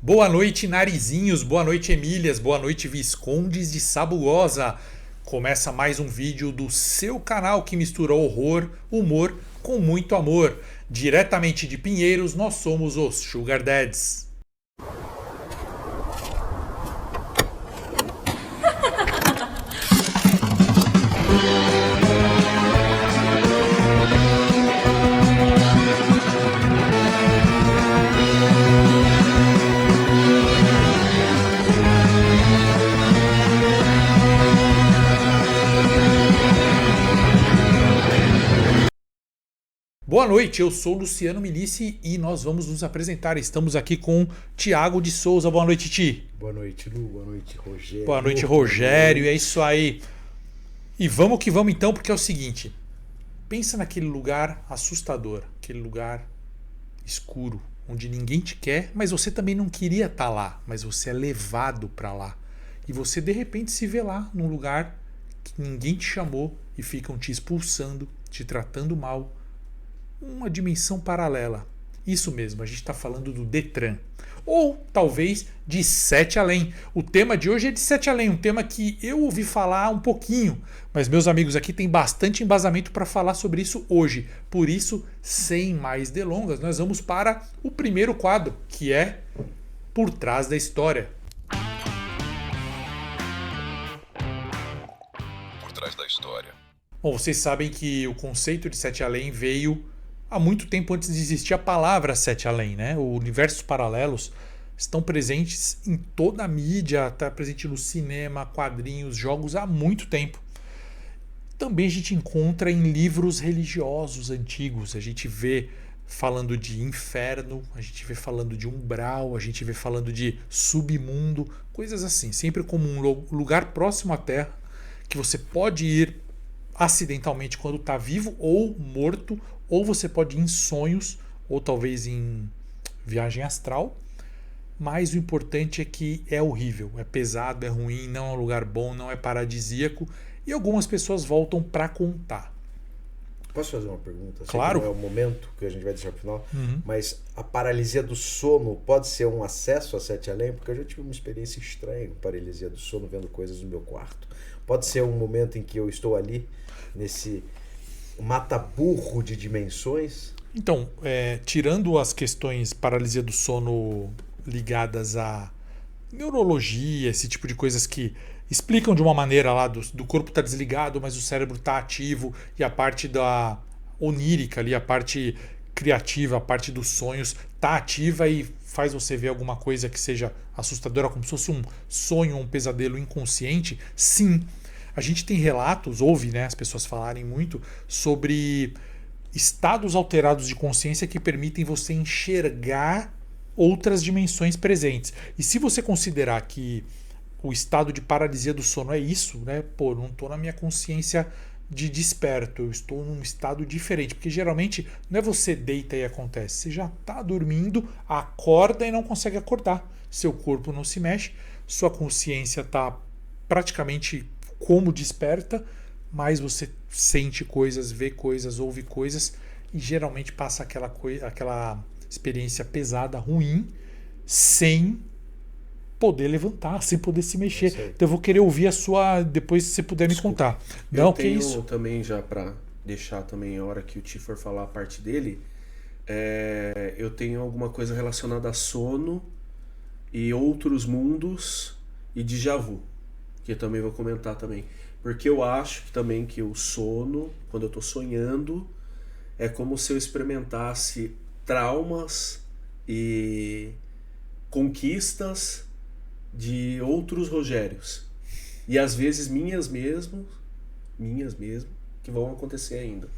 Boa noite, narizinhos, boa noite, Emílias, boa noite, Viscondes de Sabugosa. Começa mais um vídeo do seu canal que mistura horror, humor com muito amor. Diretamente de Pinheiros, nós somos os Sugar Dads. Boa noite, eu sou Luciano Milici e nós vamos nos apresentar. Estamos aqui com Tiago de Souza. Boa noite, Ti. Boa noite, Lu. Boa noite, Rogério. Boa noite, Rogério. É isso aí. E vamos que vamos então, porque é o seguinte. Pensa naquele lugar assustador, aquele lugar escuro, onde ninguém te quer, mas você também não queria estar lá, mas você é levado para lá. E você de repente se vê lá, num lugar que ninguém te chamou e ficam te expulsando, te tratando mal. Uma dimensão paralela. Isso mesmo, a gente está falando do Detran. Ou talvez de Sete Além. O tema de hoje é de Sete Além, um tema que eu ouvi falar um pouquinho, mas meus amigos aqui têm bastante embasamento para falar sobre isso hoje. Por isso, sem mais delongas, nós vamos para o primeiro quadro, que é Por Trás da História. Por Trás da História. Bom, vocês sabem que o conceito de Sete Além veio há muito tempo antes de existir a palavra Sete Além, né? Os universos paralelos estão presentes em toda a mídia, está presente no cinema, quadrinhos, jogos há muito tempo. Também a gente encontra em livros religiosos antigos, a gente vê falando de inferno, a gente vê falando de umbral, a gente vê falando de submundo, coisas assim, sempre como um lugar próximo à Terra que você pode ir acidentalmente quando está vivo ou morto, ou você pode ir em sonhos, ou talvez em viagem astral. Mas o importante é que é horrível, é pesado, é ruim, não é um lugar bom, não é paradisíaco. E algumas pessoas voltam para contar. Posso fazer uma pergunta? Claro. Não é o momento que a gente vai deixar para o final, mas a paralisia do sono pode ser um acesso a Sete Além? Porque eu já tive uma experiência estranha com paralisia do sono, vendo coisas no meu quarto. Pode ser um momento em que eu estou ali, nesse mata-burro de dimensões? Então, tirando as questões paralisia do sono ligadas à neurologia, esse tipo de coisas que explicam de uma maneira lá do corpo está desligado, mas o cérebro está ativo, e a parte da onírica ali, a parte criativa, a parte dos sonhos está ativa e faz você ver alguma coisa que seja assustadora, como se fosse um sonho, um pesadelo inconsciente. Sim, a gente tem relatos, ouve, né, as pessoas falarem muito sobre estados alterados de consciência que permitem você enxergar outras dimensões presentes. E se você considerar que o estado de paralisia do sono é isso, né? Pô, não estou na minha consciência de desperto, eu estou num estado diferente, porque geralmente não é você deita e acontece, você já está dormindo, acorda e não consegue acordar, seu corpo não se mexe, sua consciência está praticamente como desperta, mas você sente coisas, vê coisas, ouve coisas e geralmente passa aquela experiência pesada, ruim, sem poder levantar, sem poder se mexer. Então eu vou querer ouvir a sua, depois se você puder me contar. Não, eu que tenho isso? Também já para deixar também a hora que o Ti for falar a parte dele, eu tenho alguma coisa relacionada a sono e outros mundos e déjà vu, que eu também vou comentar também. Porque eu acho que também que o sono, quando eu estou sonhando, é como se eu experimentasse traumas e conquistas de outros Rogérios. E às vezes minhas mesmo, que vão acontecer ainda.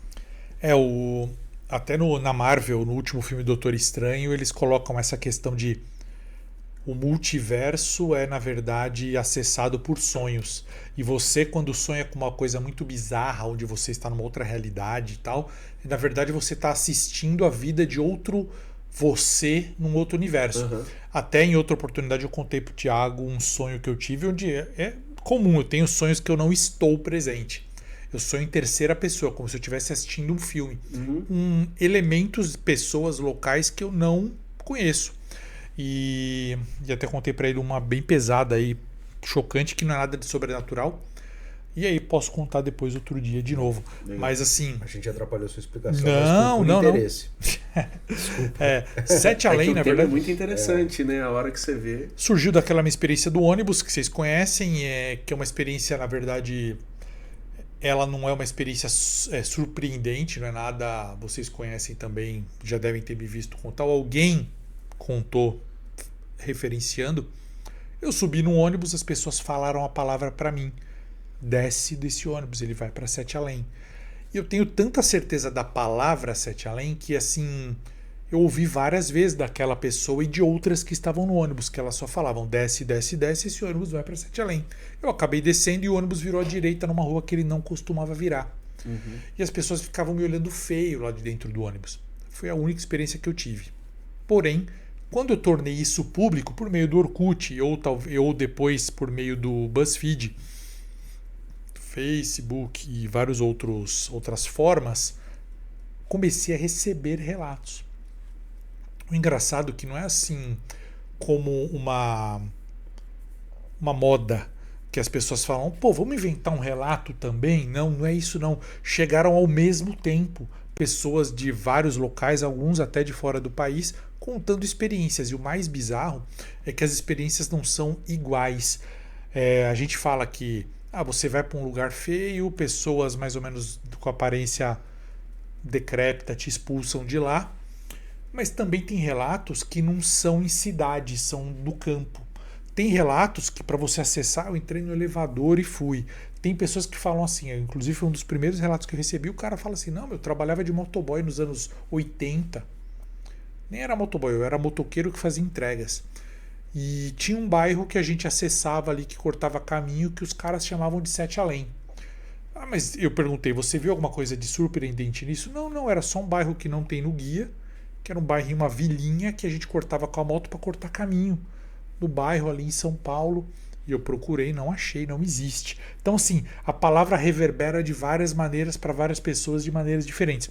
Até na Marvel, no último filme Doutor Estranho, eles colocam essa questão de o multiverso é, na verdade, acessado por sonhos. E você, quando sonha com uma coisa muito bizarra, onde você está numa outra realidade e tal, na verdade você está assistindo a vida de outro você num outro universo. Uhum. Até em outra oportunidade eu contei pro Thiago um sonho que eu tive, onde é comum, eu tenho sonhos que eu não estou presente. Eu sonho em terceira pessoa, como se eu estivesse assistindo um filme. Uhum. Com elementos, pessoas, locais que eu não conheço. e até contei para ele uma bem pesada aí, chocante, que não é nada de sobrenatural. E aí posso contar depois outro dia de novo. Legal. Mas assim... A gente atrapalhou a sua explicação, não, mas por interesse. Sete Além, na verdade... É muito interessante, né? A hora que você vê... Surgiu daquela minha experiência do ônibus, que vocês conhecem, que é uma experiência, na verdade... Ela não é uma experiência surpreendente, não é nada... Vocês conhecem também, já devem ter me visto contar. Alguém contou, referenciando. Eu subi no ônibus, as pessoas falaram a palavra para mim. Desce desse ônibus, ele vai para Sete Além. E eu tenho tanta certeza da palavra Sete Além que assim eu ouvi várias vezes daquela pessoa e de outras que estavam no ônibus, que elas só falavam desce, desce, desce, esse ônibus vai para Sete Além. Eu acabei descendo e o ônibus virou à direita numa rua que ele não costumava virar. Uhum. E as pessoas ficavam me olhando feio lá de dentro do ônibus. Foi a única experiência que eu tive. Porém, quando eu tornei isso público por meio do Orkut ou depois por meio do BuzzFeed, Facebook e várias outras formas, comecei a receber relatos. O engraçado é que não é assim como uma moda que as pessoas falam, pô, vamos inventar um relato também? Não, não é isso não. Chegaram ao mesmo tempo pessoas de vários locais, alguns até de fora do país, contando experiências. E o mais bizarro é que as experiências não são iguais. A gente fala que você vai para um lugar feio, pessoas mais ou menos com aparência decrépita te expulsam de lá. Mas também tem relatos que não são em cidades, são do campo. Tem relatos que para você acessar, eu entrei no elevador e fui. Tem pessoas que falam assim, inclusive foi um dos primeiros relatos que eu recebi, o cara fala assim, não, eu trabalhava de motoboy nos anos 80. Nem era motoboy, eu era motoqueiro que fazia entregas. E tinha um bairro que a gente acessava ali, que cortava caminho, que os caras chamavam de Sete Além. Mas eu perguntei, você viu alguma coisa de surpreendente nisso? Não, era só um bairro que não tem no guia, que era um bairrinho, uma vilinha, que a gente cortava com a moto para cortar caminho no bairro ali em São Paulo. E eu procurei, não achei, não existe. Então, assim, a palavra reverbera de várias maneiras para várias pessoas de maneiras diferentes.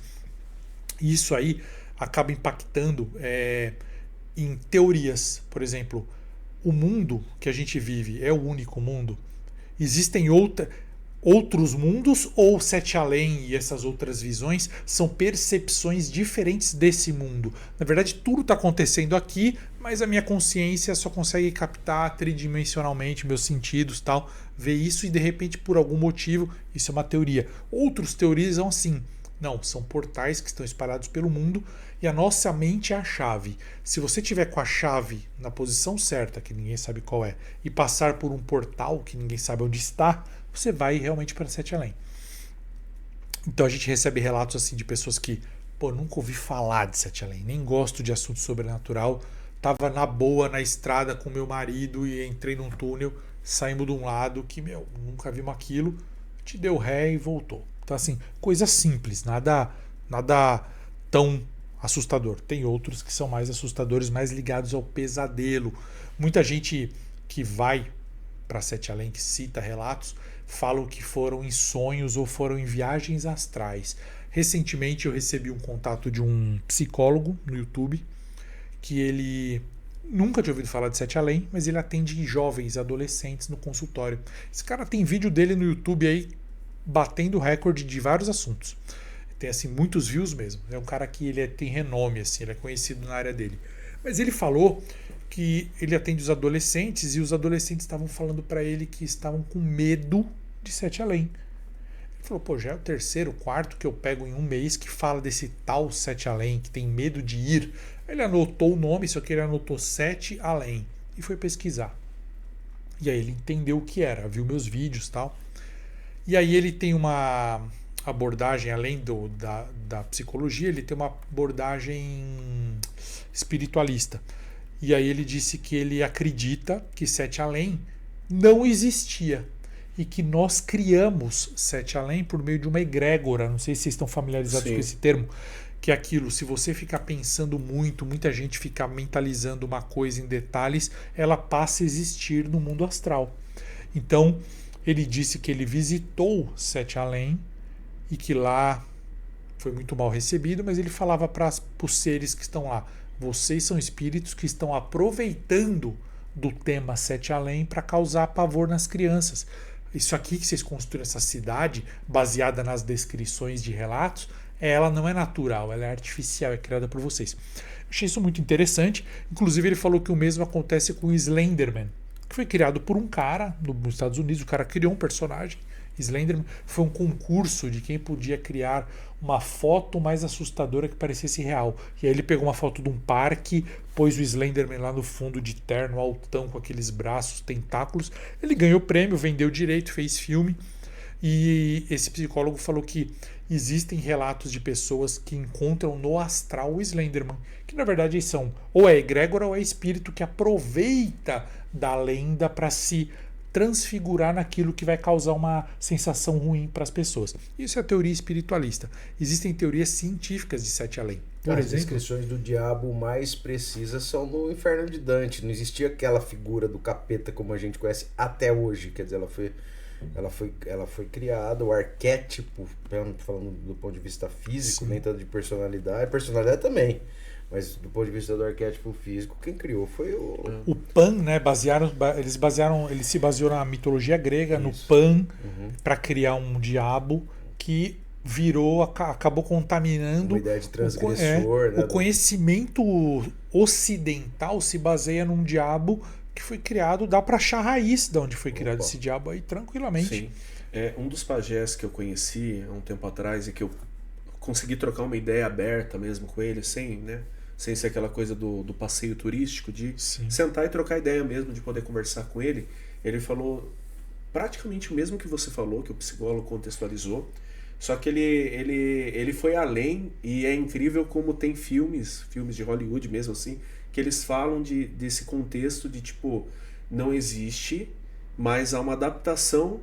E isso aí acaba impactando em teorias. Por exemplo, o mundo que a gente vive é o único mundo? Existem outros mundos ou Sete Além e essas outras visões são percepções diferentes desse mundo? Na verdade, tudo está acontecendo aqui, mas a minha consciência só consegue captar tridimensionalmente meus sentidos, tal, ver isso e de repente por algum motivo, isso é uma teoria. Outros teorizam assim, não, são portais que estão espalhados pelo mundo e a nossa mente é a chave. Se você tiver com a chave na posição certa, que ninguém sabe qual é, e passar por um portal que ninguém sabe onde está, você vai realmente para Sete Além. Então a gente recebe relatos assim de pessoas que, nunca ouvi falar de Sete Além, nem gosto de assunto sobrenatural, tava na boa na estrada com meu marido e entrei num túnel, saímos de um lado que, nunca vimos aquilo, te deu ré e voltou. Então assim, coisa simples, nada tão assustador. Tem outros que são mais assustadores, mais ligados ao pesadelo. Muita gente que vai para Sete Além, que cita relatos, falam que foram em sonhos ou foram em viagens astrais. Recentemente eu recebi um contato de um psicólogo no YouTube, que ele nunca tinha ouvido falar de Sete Além, mas ele atende jovens, adolescentes no consultório. Esse cara tem vídeo dele no YouTube aí batendo recorde de vários assuntos. Tem assim muitos views mesmo. É um cara que tem renome, assim, ele é conhecido na área dele. Mas ele falou que ele atende os adolescentes e os adolescentes estavam falando para ele que estavam com medo de Sete Além. Ele falou, já é o terceiro, quarto que eu pego em um mês que fala desse tal Sete Além, que tem medo de ir. Ele anotou o nome, só que ele anotou Sete Além e foi pesquisar. E aí ele entendeu o que era, viu meus vídeos e tal. E aí ele tem uma abordagem, além da psicologia, ele tem uma abordagem espiritualista. E aí ele disse que ele acredita que Sete Além não existia e que nós criamos Sete Além por meio de uma egrégora. Não sei se vocês estão familiarizados com esse termo, que é aquilo, se você ficar pensando muito, muita gente ficar mentalizando uma coisa em detalhes, ela passa a existir no mundo astral. Então, ele disse que ele visitou Sete Além e que lá foi muito mal recebido, mas ele falava para os seres que estão lá, Vocês são espíritos que estão aproveitando do tema Sete Além para causar pavor nas crianças. Isso aqui que vocês construíram, essa cidade, baseada nas descrições de relatos, ela não é natural, ela é artificial, é criada por vocês. Achei isso muito interessante. Inclusive, ele falou que o mesmo acontece com o Slenderman, que foi criado por um cara nos Estados Unidos. O cara criou um personagem, Slenderman. Foi um concurso de quem podia criar uma foto mais assustadora que parecesse real. E aí ele pegou uma foto de um parque, pôs o Slenderman lá no fundo de terno, altão, com aqueles braços, tentáculos. Ele ganhou prêmio, vendeu direito, fez filme. E esse psicólogo falou que existem relatos de pessoas que encontram no astral o Slenderman, que na verdade são ou é egrégora ou é espírito que aproveita da lenda para se transfigurar naquilo que vai causar uma sensação ruim para as pessoas. Isso é a teoria espiritualista. Existem teorias científicas de Sete Além. Por As exemplo, descrições do diabo mais precisas são no Inferno de Dante. Não existia aquela figura do capeta como a gente conhece até hoje. Quer dizer, ela foi criada, o arquétipo, falando do ponto de vista físico, nem tanto de personalidade também, mas do ponto de vista do arquétipo físico, quem criou foi o Pan, né? Ele se baseou na mitologia grega, no Pan, para criar um diabo que acabou contaminando uma ideia de transgressor, né? O conhecimento ocidental se baseia num diabo que foi criado, dá para achar a raiz de onde foi criado esse diabo aí tranquilamente. Sim. Um dos pajés que eu conheci há um tempo atrás e que eu consegui trocar uma ideia aberta mesmo com ele, sem ser aquela coisa do passeio turístico, de sentar e trocar ideia mesmo, de poder conversar com ele. Ele falou praticamente o mesmo que você falou, que o psicólogo contextualizou, só que ele foi além, e é incrível como tem filmes de Hollywood mesmo assim, que eles falam desse contexto de tipo, não existe, mas há uma adaptação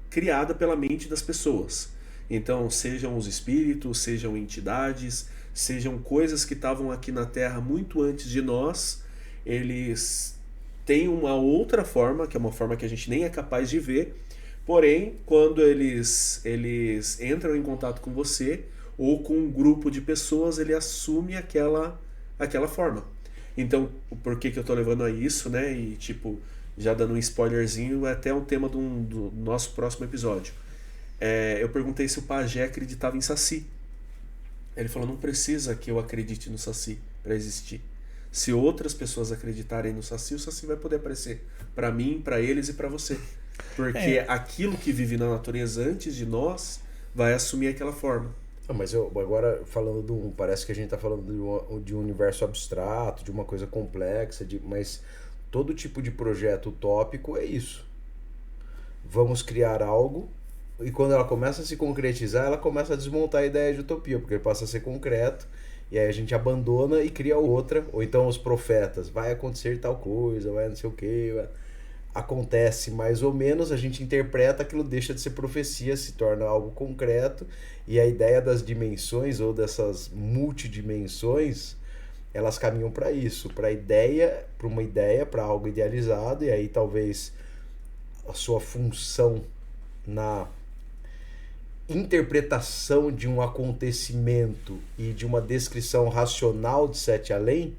criada pela mente das pessoas. Então, sejam os espíritos, sejam entidades, sejam coisas que estavam aqui na Terra muito antes de nós, eles têm uma outra forma, que é uma forma que a gente nem é capaz de ver, porém, quando eles entram em contato com você, ou com um grupo de pessoas, ele assume aquela forma. Então, por que eu tô levando a isso, né? E tipo, já dando um spoilerzinho, é até um tema do nosso próximo episódio. Eu perguntei se o pajé acreditava em Saci. Ele falou, não precisa que eu acredite no Saci para existir. Se outras pessoas acreditarem no Saci, o Saci vai poder aparecer para mim, para eles e para você. Porque aquilo que vive na natureza antes de nós vai assumir aquela forma. Mas agora falando parece que a gente está falando de um universo abstrato, de uma coisa complexa, mas todo tipo de projeto utópico é isso. Vamos criar algo, e quando ela começa a se concretizar, ela começa a desmontar a ideia de utopia, porque passa a ser concreto, e aí a gente abandona e cria outra. Ou então os profetas, vai acontecer tal coisa, vai não sei o que, acontece mais ou menos, a gente interpreta, aquilo deixa de ser profecia, se torna algo concreto, e a ideia das dimensões ou dessas multidimensões, elas caminham para isso, para uma ideia, para algo idealizado, e aí talvez a sua função na interpretação de um acontecimento e de uma descrição racional de Sete Além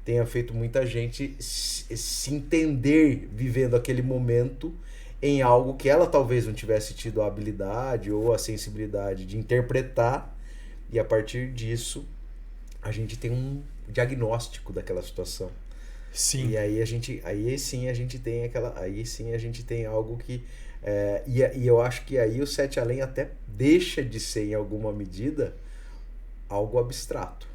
tenha feito muita gente se entender vivendo aquele momento em algo que ela talvez não tivesse tido a habilidade ou a sensibilidade de interpretar, e a partir disso a gente tem um diagnóstico daquela situação. Sim. E aí sim a gente tem algo que e eu acho que aí o Sete Além até deixa de ser, em alguma medida, algo abstrato,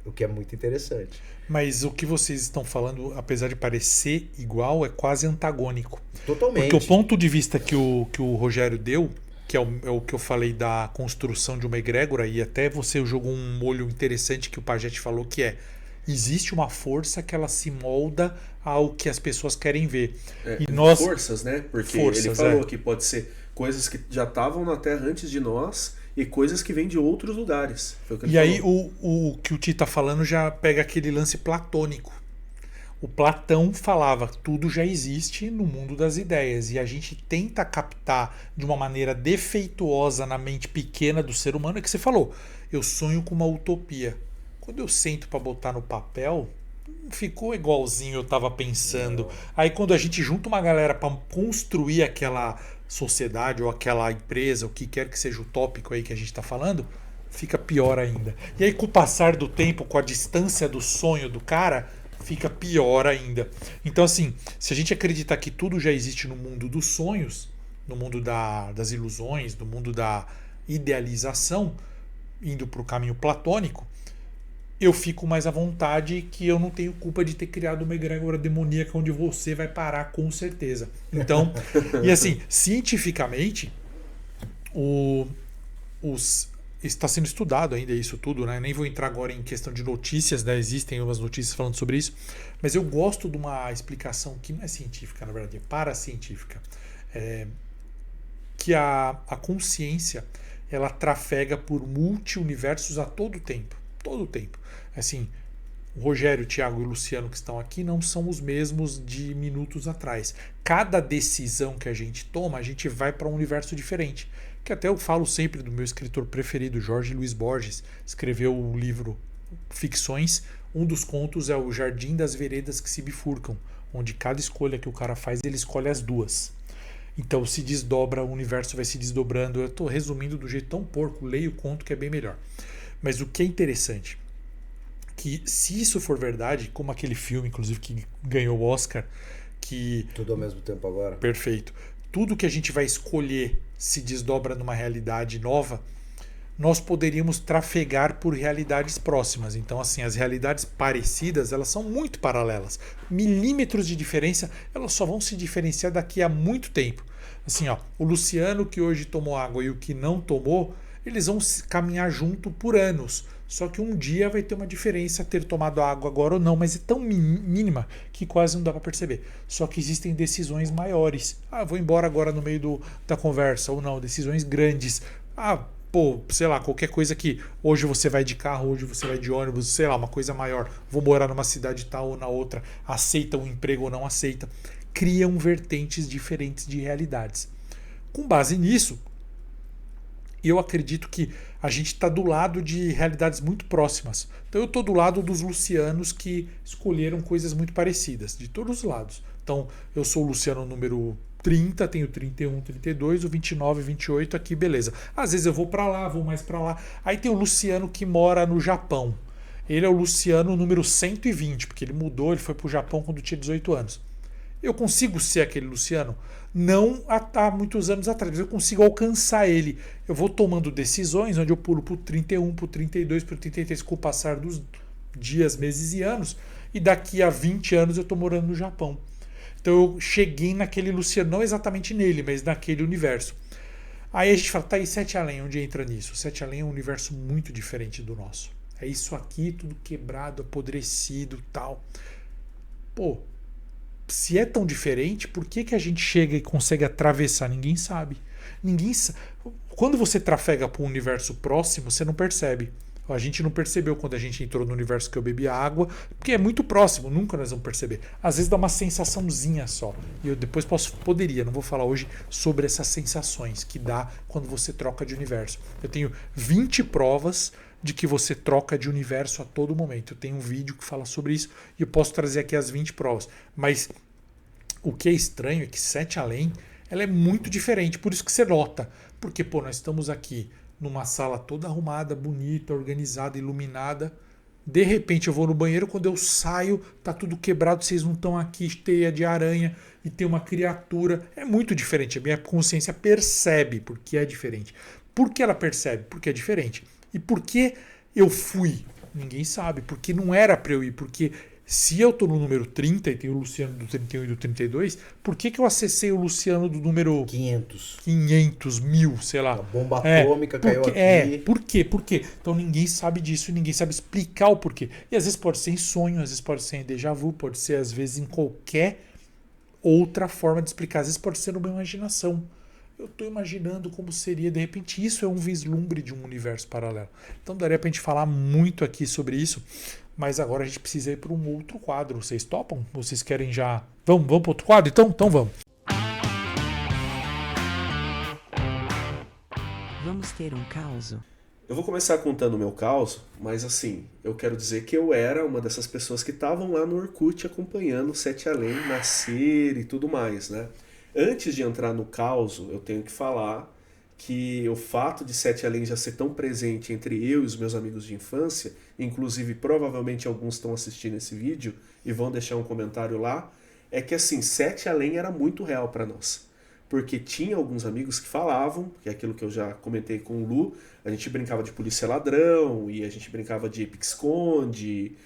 o que é muito interessante. Mas o que vocês estão falando, apesar de parecer igual, é quase antagônico. Totalmente. Porque o ponto de vista que o Rogério deu, que é o que eu falei da construção de uma egrégora, e até você jogou um molho interessante que o Pajete falou, que existe uma força que ela se molda ao que as pessoas querem ver. Forças, né? Porque ele falou que pode ser coisas que já estavam na Terra antes de nós e coisas que vêm de outros lugares. Foi o que ele falou. Aí o que o Ti está falando já pega aquele lance platônico. O Platão falava que tudo já existe no mundo das ideias, e a gente tenta captar de uma maneira defeituosa na mente pequena do ser humano, é que você falou, eu sonho com uma utopia. quando eu sento para botar no papel, não ficou igualzinho eu estava pensando. Não. Aí quando a gente junta uma galera para construir aquela sociedade ou aquela empresa, o que quer que seja o tópico aí que a gente está falando, fica pior ainda. E aí com o passar do tempo, com a distância do sonho do cara, fica pior ainda. Então assim, se a gente acreditar que tudo já existe no mundo dos sonhos, no mundo das ilusões, no mundo da idealização, indo para o caminho platônico, eu fico mais à vontade que eu não tenho culpa de ter criado uma egrégora demoníaca onde você vai parar com certeza. Então, e assim, cientificamente, está sendo estudado ainda isso tudo, né? Nem vou entrar agora em questão de notícias, né? Existem umas notícias falando sobre isso, mas eu gosto de uma explicação que não é científica, na verdade, é paracientífica. Que a consciência, ela trafega por multi-universos a todo tempo. Todo o tempo. Assim, o Rogério, o Thiago e o Luciano que estão aqui não são os mesmos de minutos atrás. Cada decisão que a gente toma, a gente vai para um universo diferente. Que até eu falo sempre do meu escritor preferido, Jorge Luiz Borges. Escreveu o livro Ficções. Um dos contos é o Jardim das Veredas que se bifurcam, onde cada escolha que o cara faz, ele escolhe as duas. Então se desdobra, o universo vai se desdobrando. Eu estou resumindo do jeito tão porco, leio o conto que é bem melhor. Mas o que é interessante, que se isso for verdade, como aquele filme, inclusive, que ganhou o Oscar, que... Tudo ao mesmo tempo agora. Perfeito. Tudo que a gente vai escolher se desdobra numa realidade nova, nós poderíamos trafegar por realidades próximas. Então, assim, as realidades parecidas, elas são muito paralelas. Milímetros de diferença, elas só vão se diferenciar daqui a muito tempo. Assim, ó, o Luciano que hoje tomou água e o que não tomou, eles vão caminhar junto por anos. Só que um dia vai ter uma diferença ter tomado água agora ou não, mas é tão mínima que quase não dá para perceber. Só que existem decisões maiores. Vou embora agora no meio da conversa, ou não, decisões grandes. Sei lá, qualquer coisa que hoje você vai de carro, hoje você vai de ônibus, sei lá, uma coisa maior. Vou morar numa cidade tal ou na outra, aceita um emprego ou não aceita. Criam vertentes diferentes de realidades. Com base nisso, eu acredito que a gente está do lado de realidades muito próximas. Então eu estou do lado dos Lucianos que escolheram coisas muito parecidas, de todos os lados. Então eu sou o Luciano número 30, tenho 31, 32, o 29, 28 aqui, beleza. Às vezes eu vou para lá, vou mais para lá. Aí tem o Luciano que mora no Japão. Ele é o Luciano número 120, porque ele mudou, ele foi para o Japão quando tinha 18 anos. Eu consigo ser aquele Luciano? Não há muitos anos atrás, mas eu consigo alcançar ele. Eu vou tomando decisões onde eu pulo para o 31, para o 32, para o 33 com o passar dos dias, meses e anos. E daqui a 20 anos eu estou morando no Japão. Então eu cheguei naquele Luciano, não exatamente nele, mas naquele universo. Aí a gente fala, tá aí Sete Além, onde entra nisso? Sete Além é um universo muito diferente do nosso. É isso aqui, tudo quebrado, apodrecido, tal. Pô, se é tão diferente, por que a gente chega e consegue atravessar? Ninguém sabe. Quando você trafega para um universo próximo, você não percebe. A gente não percebeu quando a gente entrou no universo que eu bebi água, porque é muito próximo, nunca nós vamos perceber. Às vezes dá uma sensaçãozinha só. E eu depois não vou falar hoje sobre essas sensações que dá quando você troca de universo. Eu tenho 20 provas de que você troca de universo a todo momento. Eu tenho um vídeo que fala sobre isso e eu posso trazer aqui as 20 provas. Mas o que é estranho é que Sete Além, ela é muito diferente, por isso que você nota. Porque, nós estamos aqui numa sala toda arrumada, bonita, organizada, iluminada. De repente eu vou no banheiro, quando eu saio, tá tudo quebrado, vocês não estão aqui, teia de aranha e tem uma criatura. É muito diferente. A minha consciência percebe porque é diferente. Por que ela percebe? Porque é diferente. E por que eu fui? Ninguém sabe. Porque não era para eu ir. Porque se eu estou no número 30 e tem o Luciano do 31 e do 32, por que eu acessei o Luciano do número 500 mil, sei lá? A bomba atômica caiu aqui. Por quê? Por quê? Então ninguém sabe disso, ninguém sabe explicar o porquê. E às vezes pode ser em sonho, às vezes pode ser em déjà vu, pode ser às vezes em qualquer outra forma de explicar. Às vezes pode ser numa imaginação. Eu estou imaginando como seria, de repente, isso é um vislumbre de um universo paralelo. Então daria para a gente falar muito aqui sobre isso, mas agora a gente precisa ir para um outro quadro. Vocês topam? Vocês querem já... Vamos para outro quadro? Então vamos. Vamos ter um caos. Eu vou começar contando o meu caos, mas assim, eu quero dizer que eu era uma dessas pessoas que estavam lá no Orkut acompanhando o Sete Além nascer e tudo mais, né? Antes de entrar no caos, eu tenho que falar que o fato de Sete Além já ser tão presente entre eu e os meus amigos de infância, inclusive provavelmente alguns estão assistindo esse vídeo e vão deixar um comentário lá, é que assim, Sete Além era muito real para nós. Porque tinha alguns amigos que falavam, que é aquilo que eu já comentei com o Lu, a gente brincava de polícia ladrão, e a gente brincava de pique-esconde.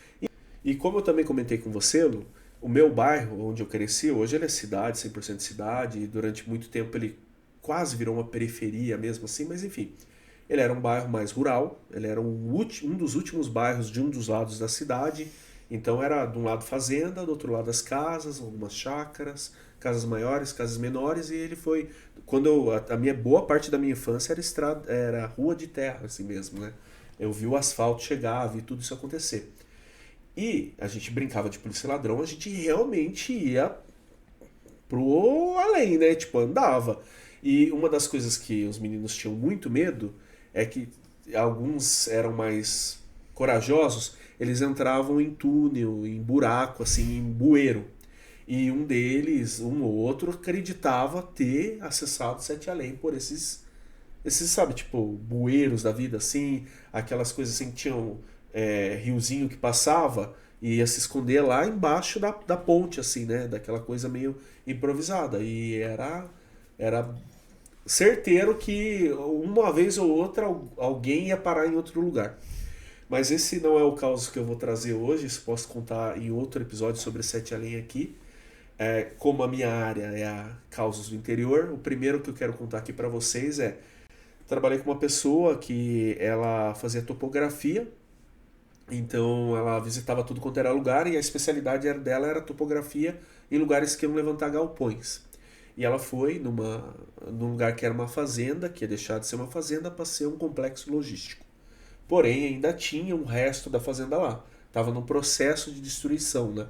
E como eu também comentei com você, Lu, o meu bairro, onde eu cresci, hoje ele é cidade, 100% cidade, e durante muito tempo ele quase virou uma periferia mesmo assim, mas enfim. Ele era um bairro mais rural, ele era um dos últimos bairros de um dos lados da cidade, então era de um lado fazenda, do outro lado as casas, algumas chácaras, casas maiores, casas menores, e ele foi quando a minha boa parte da minha infância era estrada, era rua de terra assim mesmo, né? Eu vi o asfalto chegar, vi tudo isso acontecer. E a gente brincava de polícia e ladrão, a gente realmente ia pro além, né? Tipo, andava. E uma das coisas que os meninos tinham muito medo é que alguns eram mais corajosos, eles entravam em túnel, em buraco, assim, em bueiro. E um deles, um ou outro, acreditava ter acessado Sete Além por esses, sabe, tipo, bueiros da vida, assim, aquelas coisas assim que tinham riozinho que passava e ia se esconder lá embaixo da ponte, assim, né? Daquela coisa meio improvisada. E era certeiro que uma vez ou outra alguém ia parar em outro lugar. Mas esse não é o caos que eu vou trazer hoje, isso posso contar em outro episódio sobre Sete Além aqui. Como a minha área é a causos do interior, o primeiro que eu quero contar aqui para vocês trabalhei com uma pessoa que ela fazia topografia, então ela visitava tudo quanto era lugar e a especialidade dela era topografia em lugares que iam levantar galpões. E ela foi num lugar que era uma fazenda, que ia deixar de ser uma fazenda para ser um complexo logístico. Porém, ainda tinha um resto da fazenda lá. Estava num processo de destruição, né?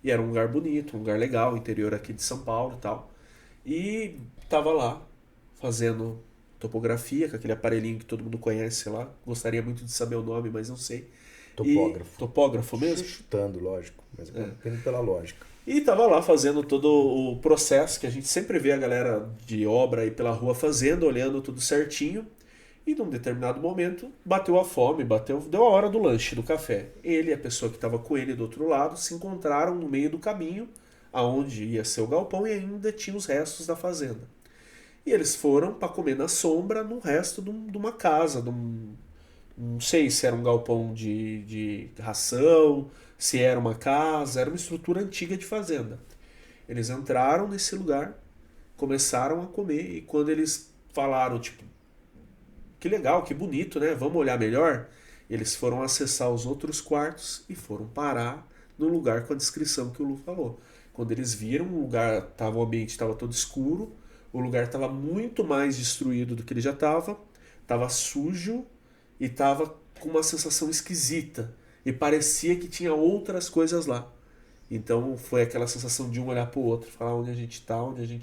E era um lugar bonito, um lugar legal, interior aqui de São Paulo e tal. E tava lá, fazendo topografia, com aquele aparelhinho que todo mundo conhece lá. Gostaria muito de saber o nome, mas não sei. Topógrafo. Topógrafo mesmo? Chutando, lógico, mas depende pela lógica. E tava lá fazendo todo o processo que a gente sempre vê a galera de obra aí pela rua fazendo, olhando tudo certinho. E num determinado momento bateu a fome, deu a hora do lanche, do café. Ele e a pessoa que estava com ele do outro lado se encontraram no meio do caminho, aonde ia ser o galpão e ainda tinha os restos da fazenda. E eles foram para comer na sombra no resto de uma casa, não sei se era um galpão de ração, se era uma casa, era uma estrutura antiga de fazenda. Eles entraram nesse lugar, começaram a comer e quando eles falaram, tipo, que legal, que bonito, né? Vamos olhar melhor? Eles foram acessar os outros quartos e foram parar no lugar com a descrição que o Lu falou. Quando eles viram, o ambiente estava todo escuro, o lugar estava muito mais destruído do que ele já estava sujo e estava com uma sensação esquisita e parecia que tinha outras coisas lá. Então foi aquela sensação de um olhar para o outro, falar onde a gente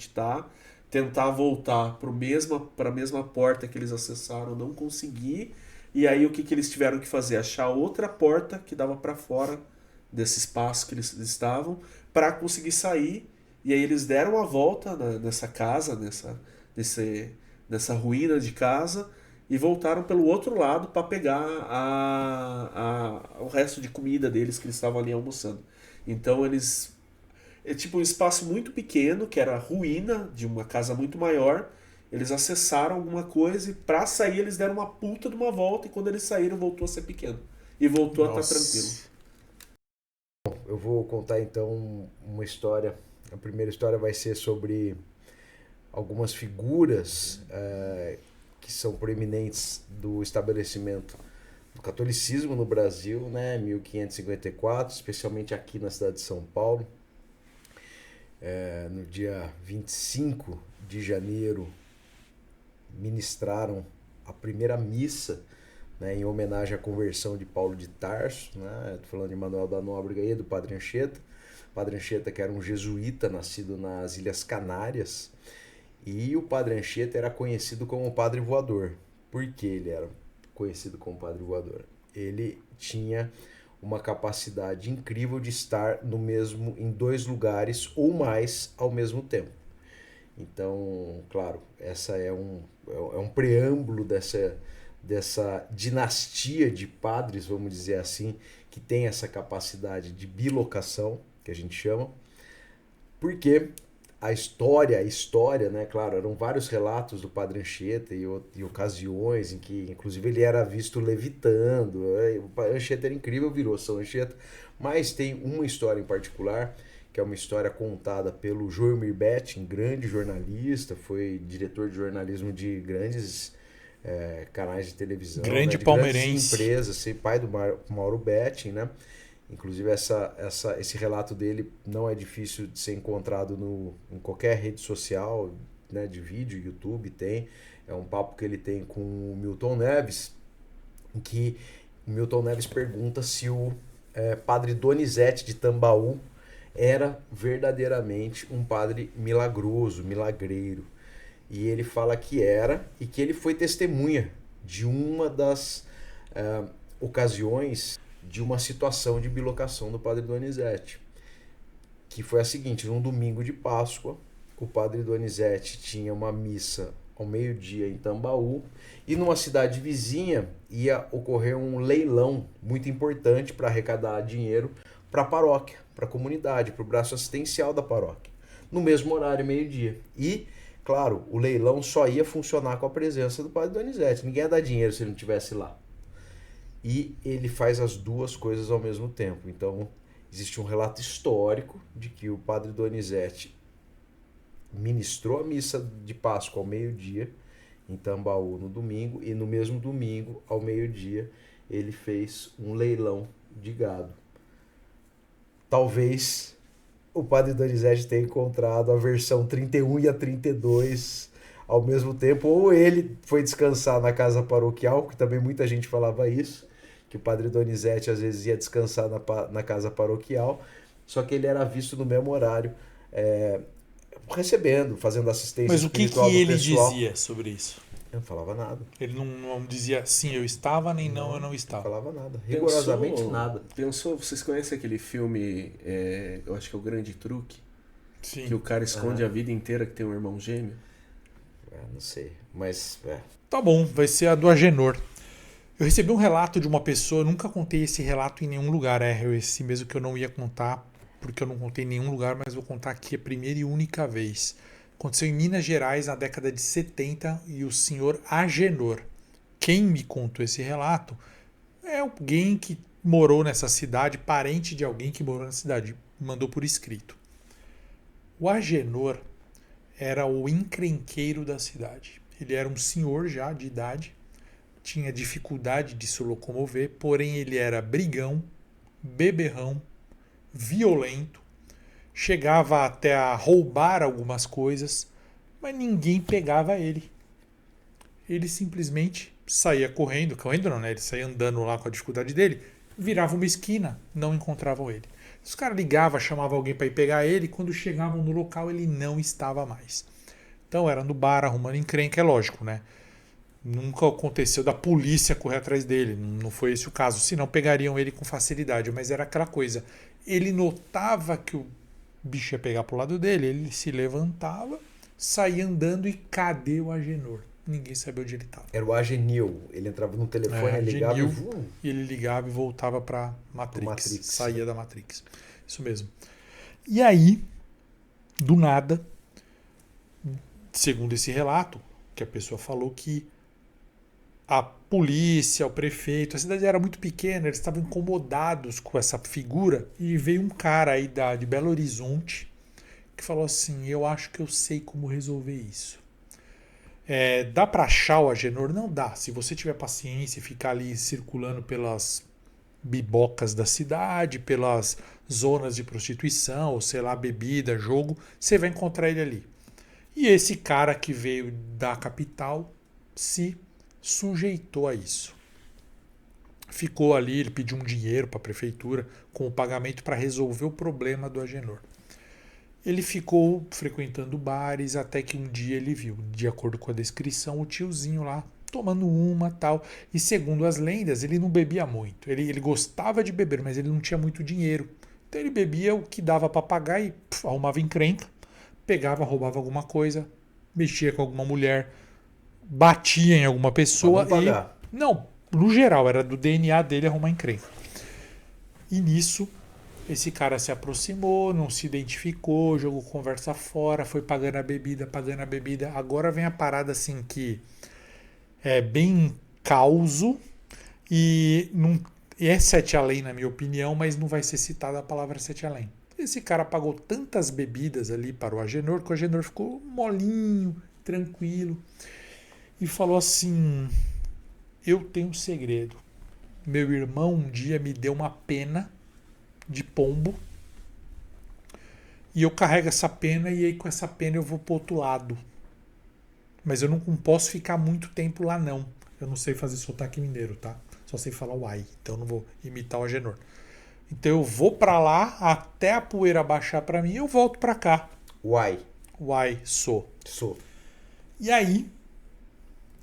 está, tentar voltar para a mesma porta que eles acessaram, não conseguir. E aí o que eles tiveram que fazer? Achar outra porta que dava para fora desse espaço que eles estavam para conseguir sair. E aí eles deram a volta nessa casa, nessa ruína de casa e voltaram pelo outro lado para pegar o resto de comida deles que eles estavam ali almoçando. Então eles... É tipo um espaço muito pequeno, que era a ruína de uma casa muito maior. Eles acessaram alguma coisa e pra sair eles deram uma puta de uma volta e quando eles saíram voltou a ser pequeno. E voltou a estar tranquilo. Bom, eu vou contar então uma história. A primeira história vai ser sobre algumas figuras que são proeminentes do estabelecimento do catolicismo no Brasil, né, 1554, especialmente aqui na cidade de São Paulo. No dia 25 de janeiro, ministraram a primeira missa, né, em homenagem à conversão de Paulo de Tarso, né? Estou falando de Manuel da Nóbrega e do Padre Anchieta. Padre Anchieta, que era um jesuíta nascido nas Ilhas Canárias, e o Padre Anchieta era conhecido como o Padre Voador, porque ele era conhecido como Padre Voador. Ele tinha uma capacidade incrível de estar em 2 lugares ou mais ao mesmo tempo. Então, claro, essa é um preâmbulo dessa dinastia de padres, vamos dizer assim, que tem essa capacidade de bilocação, que a gente chama, porque a história, né, claro, eram vários relatos do Padre Anchieta e ocasiões em que, inclusive, ele era visto levitando. O Padre Anchieta era incrível, virou São Anchieta, mas tem uma história em particular, que é uma história contada pelo Joelmir Betting, grande jornalista, foi diretor de jornalismo de grandes canais de televisão, grande, né, de palmeirense, grandes empresas, pai do Mauro Betting, né? Inclusive esse relato dele não é difícil de ser encontrado em qualquer rede social, né, de vídeo, YouTube tem. É um papo que ele tem com o Milton Neves, em que o Milton Neves pergunta se o padre Donizete de Tambaú era verdadeiramente um padre milagroso, milagreiro. E ele fala que era, e que ele foi testemunha de uma das ocasiões de uma situação de bilocação do padre Donizete, que foi a seguinte: num domingo de Páscoa, o padre Donizete tinha uma missa ao meio-dia em Tambaú, e numa cidade vizinha ia ocorrer um leilão muito importante para arrecadar dinheiro para a paróquia, para a comunidade, para o braço assistencial da paróquia, no mesmo horário, meio-dia. E, claro, o leilão só ia funcionar com a presença do padre Donizete, ninguém ia dar dinheiro se ele não estivesse lá. E ele faz as 2 coisas ao mesmo tempo. Então, existe um relato histórico de que o padre Donizete ministrou a missa de Páscoa ao meio-dia em Tambaú no domingo, e no mesmo domingo, ao meio-dia, ele fez um leilão de gado. Talvez o padre Donizete tenha encontrado a versão 31 e a 32 ao mesmo tempo, ou ele foi descansar na casa paroquial, que também muita gente falava isso, que o padre Donizete às vezes ia descansar na casa paroquial, só que ele era visto no mesmo horário, recebendo, fazendo assistência espiritual do pessoal. Mas o que ele dizia sobre isso? Ele não falava nada. Ele não dizia sim, eu estava, nem não, eu não estava. Não falava nada. Rigorosamente nada. Vocês conhecem aquele filme, eu acho que é O Grande Truque? Sim. Que o cara esconde a vida inteira que tem um irmão gêmeo? Não sei, mas... Tá bom, vai ser a do Agenor. Eu recebi um relato de uma pessoa, eu nunca contei esse relato em nenhum lugar, esse mesmo que eu não ia contar, porque eu não contei em nenhum lugar, mas vou contar aqui a primeira e única vez. Aconteceu em Minas Gerais na década de 70 e o senhor Agenor. Quem me contou esse relato é alguém que morou nessa cidade, parente de alguém que morou na cidade, mandou por escrito. O Agenor era o encrenqueiro da cidade. Ele era um senhor já de idade, tinha dificuldade de se locomover, porém ele era brigão, beberrão, violento, chegava até a roubar algumas coisas, mas ninguém pegava ele. Ele simplesmente saía correndo não, né? Ele saía andando lá com a dificuldade dele, virava uma esquina, não encontravam ele. Os caras ligavam, chamavam alguém para ir pegar ele, quando chegavam no local ele não estava mais. Então era no bar arrumando encrenca, é lógico, né? Nunca aconteceu da polícia correr atrás dele, não foi esse o caso, senão pegariam ele com facilidade, mas era aquela coisa, ele notava que o bicho ia pegar pro lado dele, ele se levantava, saía andando e cadê o Agenor? Ninguém sabia onde ele estava. Era o Agenil, ele entrava no telefone, ligava e ele ligava e voltava para Matrix, saía da Matrix, isso mesmo. E aí, do nada, segundo esse relato, que a pessoa falou que a polícia, o prefeito, a cidade era muito pequena, eles estavam incomodados com essa figura e veio um cara aí de Belo Horizonte que falou assim, eu acho que eu sei como resolver isso. Dá para achar o Agenor? Não dá. Se você tiver paciência e ficar ali circulando pelas bibocas da cidade, pelas zonas de prostituição, ou sei lá, bebida, jogo, você vai encontrar ele ali. E esse cara que veio da capital se sujeitou a isso. Ficou ali, ele pediu um dinheiro para a prefeitura com o pagamento para resolver o problema do Agenor. Ele ficou frequentando bares até que um dia ele viu, de acordo com a descrição, o tiozinho lá tomando uma tal. E segundo as lendas, ele não bebia muito. Ele gostava de beber, mas ele não tinha muito dinheiro. Então ele bebia o que dava para pagar e arrumava encrenca, pegava, roubava alguma coisa, mexia com alguma mulher, batia em alguma pessoa e... Não, no geral, era do DNA dele arrumar encrenca. E nisso, esse cara se aproximou, não se identificou, jogou conversa fora, foi pagando a bebida. Agora vem a parada assim que é bem causo e não é sete além, na minha opinião, mas não vai ser citada a palavra sete além. Esse cara pagou tantas bebidas ali para o Agenor que o Agenor ficou molinho, tranquilo e falou assim: eu tenho um segredo. Meu irmão um dia me deu uma pena de pombo e eu carrego essa pena e aí com essa pena eu vou pro outro lado. Mas eu não posso ficar muito tempo lá não. Eu não sei fazer sotaque mineiro, tá? Só sei falar uai, então eu não vou imitar o Agenor. Então eu vou pra lá até a poeira baixar pra mim e eu volto pra cá. Uai. Sou. E aí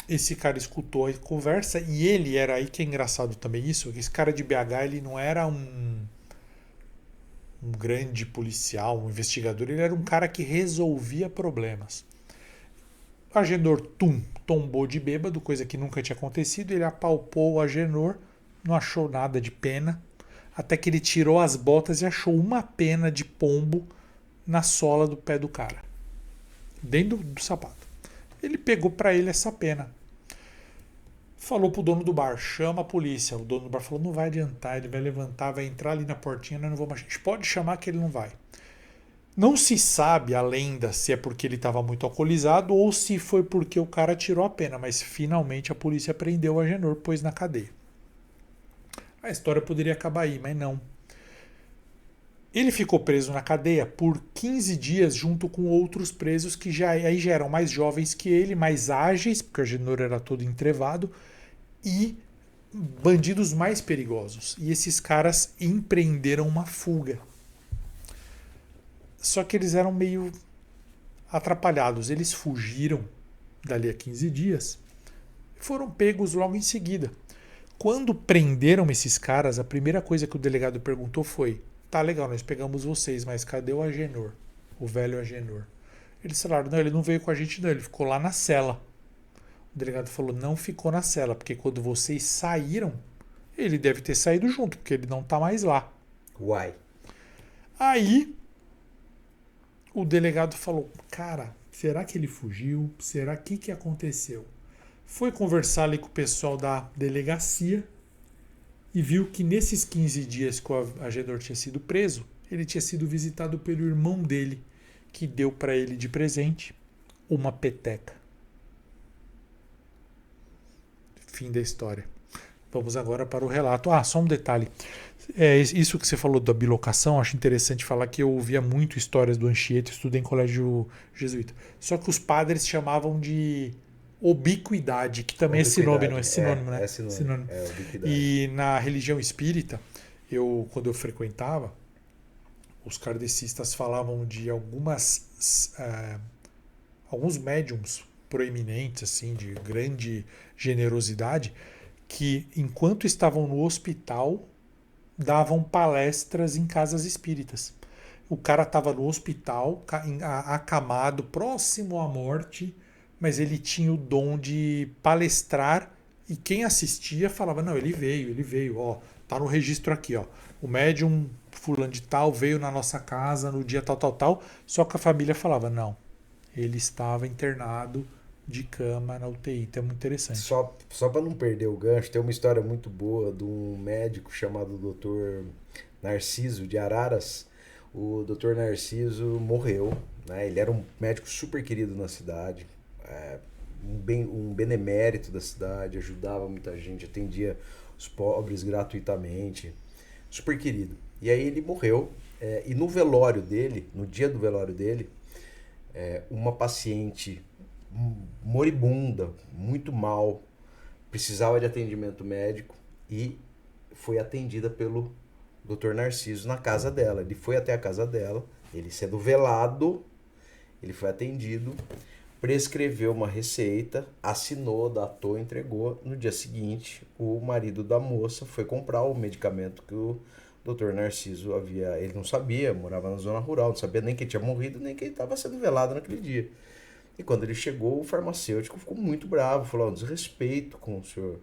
esse cara escutou a conversa e ele era aí que é engraçado também isso, que esse cara de BH ele não era um grande policial, um investigador, ele era um cara que resolvia problemas. O Agenor tombou de bêbado, coisa que nunca tinha acontecido, ele apalpou o Agenor, não achou nada de pena, até que ele tirou as botas e achou uma pena de pombo na sola do pé do cara, dentro do sapato. Ele pegou para ele essa pena. Falou pro dono do bar, chama a polícia. O dono do bar falou, não vai adiantar, ele vai levantar, vai entrar ali na portinha, nós não vamos... A gente pode chamar que ele não vai. Não se sabe a lenda se é porque ele estava muito alcoolizado ou se foi porque o cara tirou a pena, mas finalmente a polícia prendeu o Agenor, pôs na cadeia. A história poderia acabar aí, mas não. Ele ficou preso na cadeia por 15 dias junto com outros presos que já eram mais jovens que ele, mais ágeis, porque o Agenor era todo entrevado, e bandidos mais perigosos. E esses caras empreenderam uma fuga. Só que eles eram meio atrapalhados. Eles fugiram dali a 15 dias e foram pegos logo em seguida. Quando prenderam esses caras, a primeira coisa que o delegado perguntou foi: tá legal, nós pegamos vocês, mas cadê o Agenor? O velho Agenor. Eles falaram: não, ele não veio com a gente não, ele ficou lá na cela. O delegado falou: não ficou na cela, porque quando vocês saíram, ele deve ter saído junto, porque ele não tá mais lá. Uai. Aí o delegado falou: cara, será que ele fugiu? Será que aconteceu? Foi conversar ali com o pessoal da delegacia e viu que nesses 15 dias que o Agenor tinha sido preso, ele tinha sido visitado pelo irmão dele, que deu para ele de presente uma peteca. Fim da história. Vamos agora para o relato. Só um detalhe. Isso que você falou da bilocação, acho interessante falar que eu ouvia muito histórias do Anchieta, estudei em colégio jesuíta. Só que os padres chamavam de ubiquidade, que também é sinônimo, não é sinônimo, né? É sinônimo. E na religião espírita, quando eu frequentava, os kardecistas falavam de alguns médiums proeminentes, assim, de grande generosidade, que enquanto estavam no hospital davam palestras em casas espíritas. O cara estava no hospital, acamado, próximo à morte, mas ele tinha o dom de palestrar e quem assistia falava: não, ele veio, ó, tá no registro aqui, ó. O médium fulano de tal veio na nossa casa no dia tal, só que a família falava: não, ele estava internado de cama na UTI. Então é muito interessante. Só para não perder o gancho, tem uma história muito boa de um médico chamado Dr. Narciso de Araras. O Dr. Narciso morreu, né? Ele era um médico super querido na cidade, um benemérito da cidade, ajudava muita gente, atendia os pobres gratuitamente, super querido. E aí ele morreu, e no velório dele, no dia do velório dele, uma paciente moribunda, muito mal, precisava de atendimento médico e foi atendida pelo Dr. Narciso na casa dela. Ele foi até a casa dela, ele sendo velado, ele foi atendido, prescreveu uma receita, assinou, datou, entregou. No dia seguinte, o marido da moça foi comprar o medicamento que o Dr. Narciso havia... Ele não sabia, morava na zona rural, não sabia nem que ele tinha morrido, nem que ele estava sendo velado naquele dia. E quando ele chegou, o farmacêutico ficou muito bravo, falou, desrespeito com o senhor,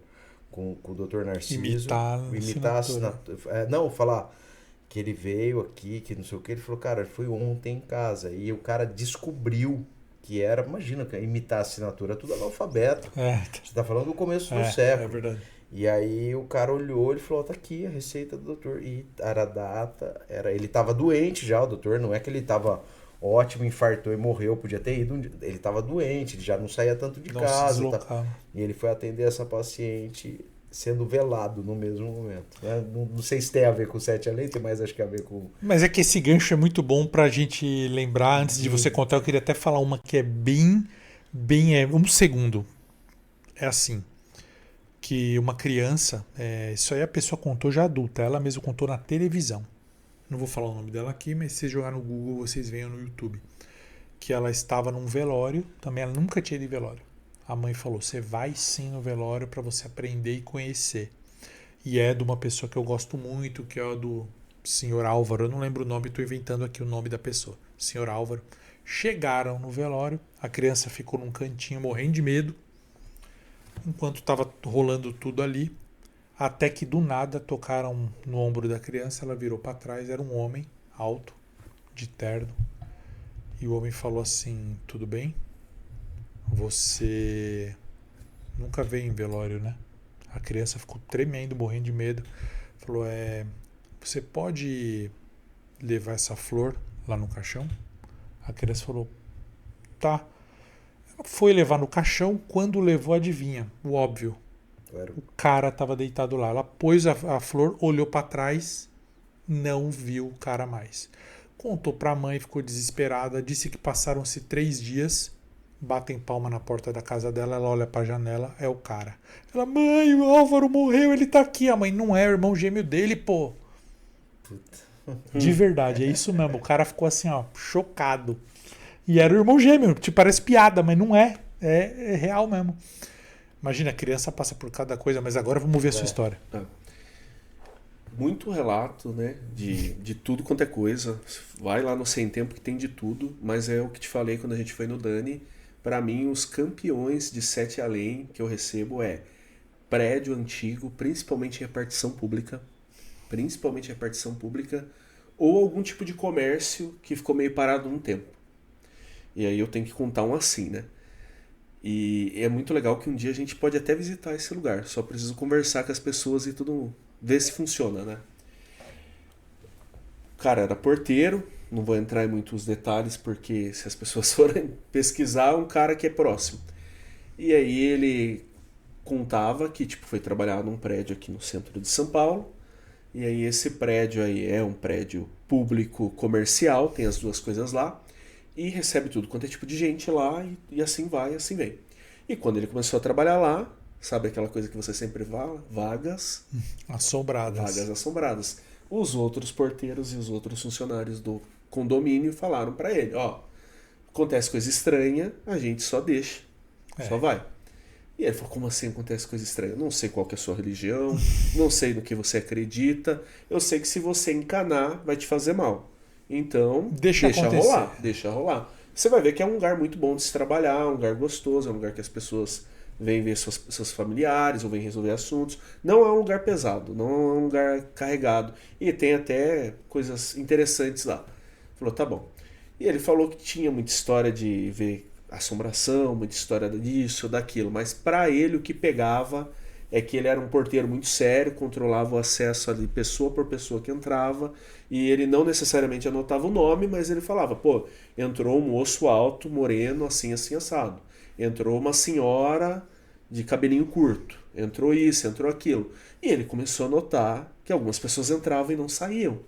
com o Dr. Narciso. Imitar a assinatura. Não, falar que ele veio aqui, que não sei o que. Ele falou, cara, ele foi ontem em casa. E o cara descobriu que era, imagina, imitar a assinatura, tudo analfabeto. Você tá falando do começo do século. É verdade. E aí o cara olhou e falou, tá aqui a receita do doutor. E era a data, ele tava doente já, o doutor, não é que ele tava ótimo, infartou e morreu, podia ter ido, ele tava doente, ele já não saía tanto de casa. Tá? E ele foi atender essa paciente sendo velado no mesmo momento. Né? Não sei se tem a ver com o 7 além, tem mais acho que a ver com... Mas é que esse gancho é muito bom pra gente lembrar. Antes de você contar, eu queria até falar uma que é bem um segundo. É assim, que uma criança, isso aí a pessoa contou já adulta, ela mesma contou na televisão. Não vou falar o nome dela aqui, mas se você jogar no Google, vocês veem no YouTube. Que ela estava num velório, também ela nunca tinha ido em velório. A mãe falou, você vai sim no velório para você aprender e conhecer. E é de uma pessoa que eu gosto muito, que é a do senhor Álvaro. Eu não lembro o nome, estou inventando aqui o nome da pessoa. Senhor Álvaro. Chegaram no velório, a criança ficou num cantinho morrendo de medo, enquanto estava rolando tudo ali, até que do nada tocaram no ombro da criança, ela virou para trás, era um homem alto, de terno, e o homem falou assim, tudo bem? Você nunca veio em velório, né? A criança ficou tremendo, morrendo de medo. Falou, você pode levar essa flor lá no caixão? A criança falou, tá. Ela foi levar no caixão, quando levou, adivinha? O óbvio. O cara estava deitado lá. Ela pôs a flor, olhou para trás, não viu o cara mais. Contou para a mãe, ficou desesperada, disse que passaram-se 3 dias, batem palma na porta da casa dela, ela olha para a janela, é o cara. Ela, mãe, o Álvaro morreu, ele tá aqui. A mãe, não é o irmão gêmeo dele, pô. Puta. De verdade, é isso mesmo. O cara ficou assim, ó, chocado. E era o irmão gêmeo, te parece piada, mas não é. É real mesmo. Imagina, a criança passa por cada coisa, mas agora vamos ver a sua história. Muito relato, né? De tudo quanto é coisa. Vai lá no Sem Tempo que tem de tudo, mas é o que te falei quando a gente foi no Dani. Para mim, os campeões de 7 além que eu recebo é prédio antigo, principalmente repartição pública. Ou algum tipo de comércio que ficou meio parado num tempo. E aí eu tenho que contar um assim, né? E é muito legal que um dia a gente pode até visitar esse lugar. Só preciso conversar com as pessoas e tudo, ver se funciona, né? O cara era porteiro, não vou entrar em muitos detalhes porque se as pessoas forem pesquisar, é um cara que é próximo. E aí ele contava que foi trabalhar num prédio aqui no centro de São Paulo. E aí esse prédio aí é um prédio público comercial, tem as duas coisas lá. E recebe tudo quanto é tipo de gente lá e assim vai, assim vem. E quando ele começou a trabalhar lá, sabe aquela coisa que você sempre fala? Vagas assombradas. Os outros porteiros e os outros funcionários do condomínio falaram para ele, acontece coisa estranha, a gente só deixa, só vai. E ele falou, como assim acontece coisa estranha? Eu não sei qual que é a sua religião, não sei no que você acredita, eu sei que se você encanar, vai te fazer mal. Então, deixa rolar. Você vai ver que é um lugar muito bom de se trabalhar, um lugar gostoso, é um lugar que as pessoas vêm ver seus familiares ou vêm resolver assuntos. Não é um lugar pesado, não é um lugar carregado. E tem até coisas interessantes lá. Falou, tá bom. E ele falou que tinha muita história de ver assombração, muita história disso, daquilo. Mas para ele o que pegava é que ele era um porteiro muito sério, controlava o acesso ali pessoa por pessoa que entrava, e ele não necessariamente anotava o nome, mas ele falava, entrou um moço alto, moreno, assim, assim, assado. Entrou uma senhora de cabelinho curto. Entrou isso, entrou aquilo. E ele começou a notar que algumas pessoas entravam e não saíam.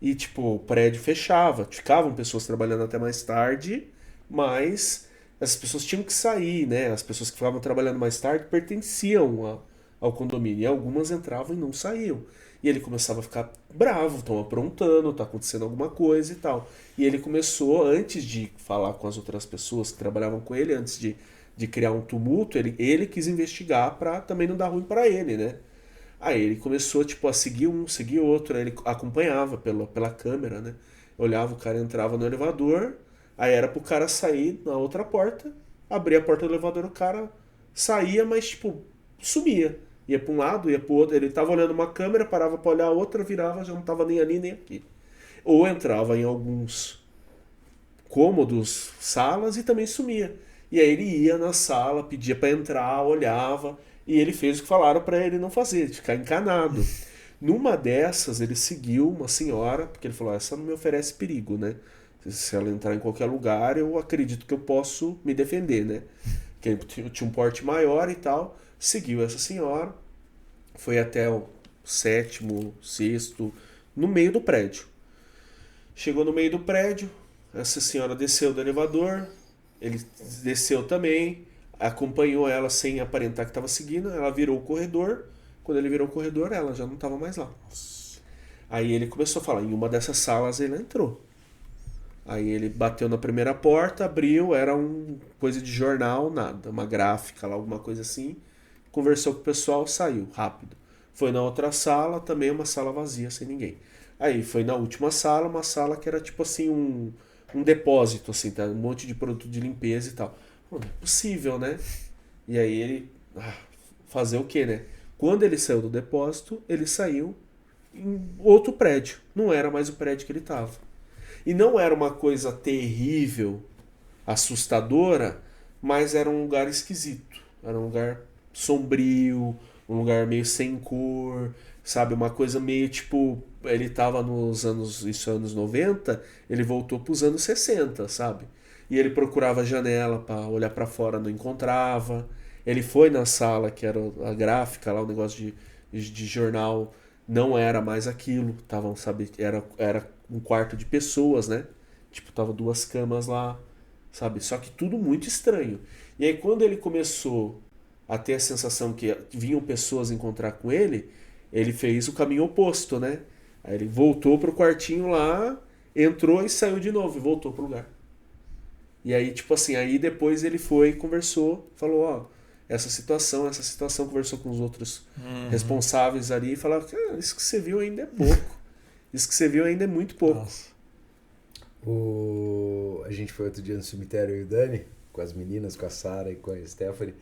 E, o prédio fechava, ficavam pessoas trabalhando até mais tarde, mas essas pessoas tinham que sair, né? As pessoas que ficavam trabalhando mais tarde pertenciam ao condomínio. E algumas entravam e não saíam. E ele começava a ficar bravo, estão aprontando, tá acontecendo alguma coisa e tal. E ele começou, antes de falar com as outras pessoas que trabalhavam com ele, antes de criar um tumulto, ele quis investigar pra também não dar ruim pra ele, né? Aí ele começou, tipo, a seguir um, seguir outro, aí ele acompanhava pela câmera, né? Olhava, o cara entrava no elevador, aí era pro cara sair na outra porta, abria a porta do elevador, o cara saía, mas, tipo, sumia. Ia pra um lado, ia pro outro. Ele tava olhando uma câmera, parava pra olhar a outra, virava, já não tava nem ali nem aqui. Ou entrava em alguns cômodos, salas e também sumia. E aí ele ia na sala, pedia pra entrar, olhava, e ele fez o que falaram pra ele não fazer, de ficar encanado. Numa dessas, ele seguiu uma senhora, porque ele falou, essa não me oferece perigo, né? Se ela entrar em qualquer lugar, eu acredito que eu posso me defender, né? Que ele tinha um porte maior e tal. Seguiu essa senhora, foi até o sétimo, sexto, no meio do prédio. Chegou no meio do prédio, essa senhora desceu do elevador, ele desceu também, acompanhou ela sem aparentar que estava seguindo, ela virou o corredor. Quando ele virou o corredor, ela já não estava mais lá. Aí ele começou a falar, em uma dessas salas ele entrou. Aí ele bateu na primeira porta, abriu, era uma coisa de jornal, nada, uma gráfica lá, alguma coisa assim. Conversou com o pessoal, saiu rápido. Foi na outra sala, também uma sala vazia, sem ninguém. Aí foi na última sala, uma sala que era tipo assim, um depósito, assim, tá? Um monte de produto de limpeza e tal. Pô, não é possível, né? E aí ele... fazer o quê, né? Quando ele saiu do depósito, ele saiu em outro prédio. Não era mais o prédio que ele estava. E não era uma coisa terrível, assustadora, mas era um lugar esquisito. Era um lugar sombrio, um lugar meio sem cor, sabe? Uma coisa meio tipo... Ele tava nos anos 90, ele voltou pros anos 60, sabe? E ele procurava a janela para olhar para fora, não encontrava. Ele foi na sala, que era a gráfica lá, o negócio de jornal, não era mais aquilo. Tavam, sabe? Era um quarto de pessoas, né? Tipo, tava 2 camas lá, sabe? Só que tudo muito estranho. E aí quando ele começou a ter a sensação que vinham pessoas encontrar com ele fez o caminho oposto, né? Aí ele voltou pro quartinho lá, entrou e saiu de novo, e voltou pro lugar. E aí, tipo assim, aí depois ele foi e conversou, falou, ó, essa situação, conversou com os outros responsáveis ali e falou, cara, isso que você viu ainda é pouco. Isso que você viu ainda é muito pouco. Nossa. A gente foi outro dia no cemitério, eu e o Dani, com as meninas, com a Sara e com a Stephanie.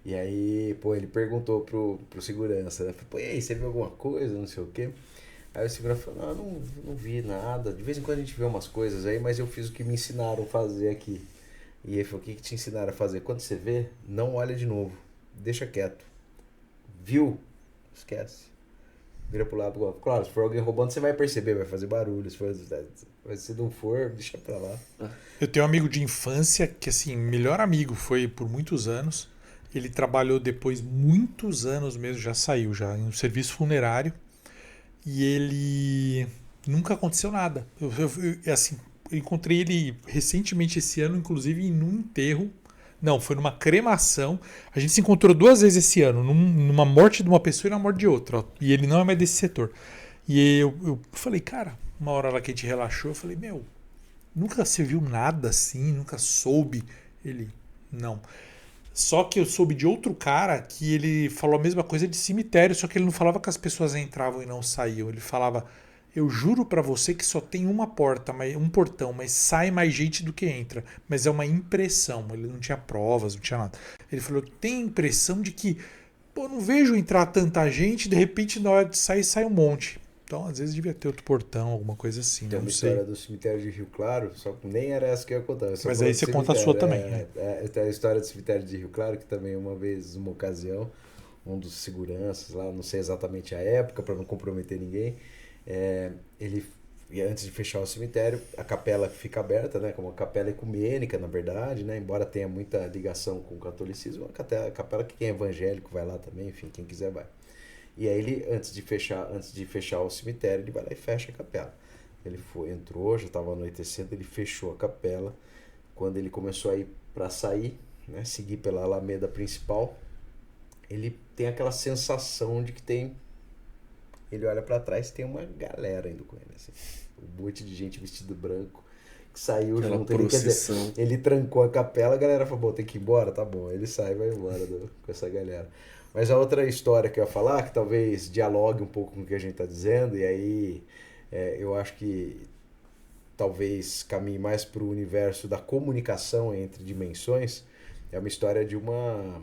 E aí, pô, ele perguntou pro segurança, né? Falei, pô, e aí, você viu alguma coisa, não sei o quê? Aí o segurança falou, não vi nada. De vez em quando a gente vê umas coisas aí, mas eu fiz o que me ensinaram a fazer aqui. E ele falou, o que te ensinaram a fazer? Quando você vê, não olha de novo. Deixa quieto. Viu? Esquece. Vira pro lado. Claro, se for alguém roubando, você vai perceber, vai fazer barulho. Se não for, deixa pra lá. Eu tenho um amigo de infância que, assim, melhor amigo, foi por muitos anos. Ele trabalhou depois muitos anos mesmo, já saiu, já em um serviço funerário. E ele... Nunca aconteceu nada. Eu encontrei ele recentemente esse ano, inclusive num enterro. Não, foi numa cremação. A gente se encontrou 2 vezes esse ano, numa morte de uma pessoa e na morte de outra. Ó. E ele não é mais desse setor. E eu falei, cara, uma hora lá que a gente relaxou, eu falei, meu, nunca você viu nada assim, nunca soube? Ele, não. Só que eu soube de outro cara que ele falou a mesma coisa de cemitério, só que ele não falava que as pessoas entravam e não saíam. Ele falava, eu juro pra você que só tem uma porta, um portão, mas sai mais gente do que entra. Mas é uma impressão, ele não tinha provas, não tinha nada. Ele falou, tem a impressão de que, pô, não vejo entrar tanta gente, de repente na hora de sair, sai um monte. Então, às vezes devia ter outro portão, alguma coisa assim, tem não uma sei. história do cemitério de Rio Claro, só que nem era essa que eu ia contar. Mas aí você conta a sua também. Tem a história do cemitério de Rio Claro, que também uma vez, uma ocasião, um dos seguranças lá, não sei exatamente a época, para não comprometer ninguém, ele, antes de fechar o cemitério, a capela fica aberta, né, como uma capela ecumênica, na verdade, né, embora tenha muita ligação com o catolicismo, a capela que quem é evangélico vai lá também, enfim, quem quiser vai. E aí ele, antes de fechar o cemitério, ele vai lá e fecha a capela. Ele entrou, já estava anoitecendo, ele fechou a capela. Quando ele começou a ir para sair, né, seguir pela alameda principal, ele tem aquela sensação de que tem ele olha pra trás e tem uma galera indo com ele, assim. Um monte de gente vestido branco que saiu Aquela junto. Ele, quer dizer, procissão. ele trancou a capela, a galera falou, bom, tem que ir embora? Tá bom. Ele sai e vai embora com essa galera. Mas a outra história que eu ia falar, que talvez dialogue um pouco com o que a gente tá dizendo, e aí eu acho que talvez caminhe mais pro universo da comunicação entre dimensões, é uma história de uma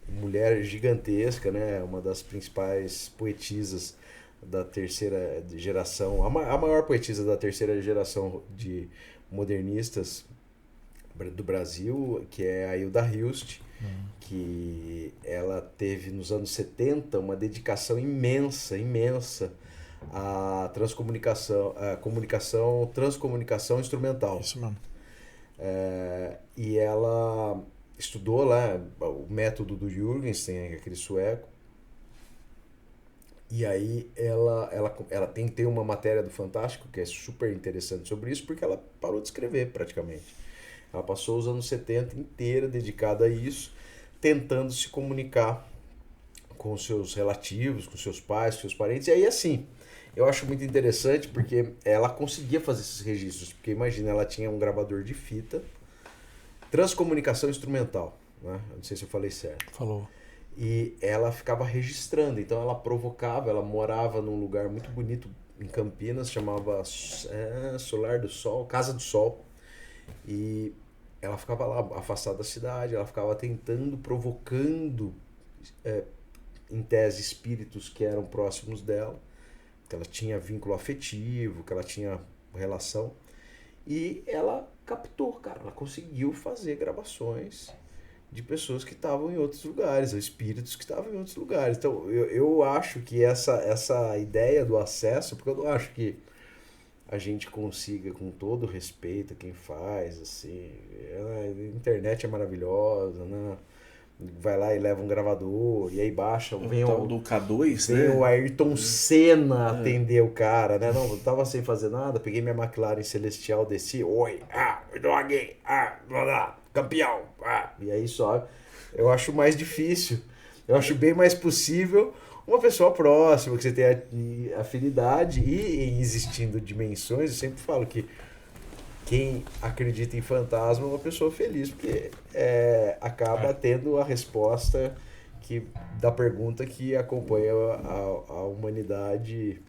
mulher gigantesca, né? Uma das principais poetisas da terceira geração, a maior poetisa da terceira geração de modernistas do Brasil, que é a Hilda Hilst, que ela teve nos anos 70 uma dedicação imensa à transcomunicação, transcomunicação instrumental. Isso mesmo. E ela estudou lá o método do Jürgensen, aquele sueco. E aí ela tem uma matéria do Fantástico que é super interessante sobre isso, porque ela parou de escrever praticamente. Ela passou os anos 70 inteira dedicada a isso, tentando se comunicar com seus relativos, com seus pais, com seus parentes. E aí assim, eu acho muito interessante porque ela conseguia fazer esses registros. Porque imagina, ela tinha um gravador de fita, transcomunicação instrumental, né? Eu não sei se eu falei certo. Falou. E ela ficava registrando, então ela provocava, ela morava num lugar muito bonito em Campinas, chamava Solar do Sol, Casa do Sol, e ela ficava lá afastada da cidade, ela ficava tentando, provocando, em tese, espíritos que eram próximos dela, que ela tinha vínculo afetivo, que ela tinha relação, e ela captou, cara, ela conseguiu fazer gravações de pessoas que estavam em outros lugares, ou espíritos que estavam em outros lugares. Então, eu acho que essa ideia do acesso, porque eu não acho que a gente consiga, com todo respeito a quem faz, assim, a internet é maravilhosa, né? Vai lá e leva um gravador, e aí baixa, Vem o do K2, vem né? o Ayrton Senna atender o cara, né? Não, eu tava sem fazer nada, peguei minha McLaren Celestial, desci, oi, dog, campeão, e aí sobe. Eu acho mais difícil, eu acho bem mais possível uma pessoa próxima, que você tem afinidade, e em existindo dimensões, eu sempre falo que quem acredita em fantasma é uma pessoa feliz, porque acaba tendo a resposta da pergunta que acompanha a humanidade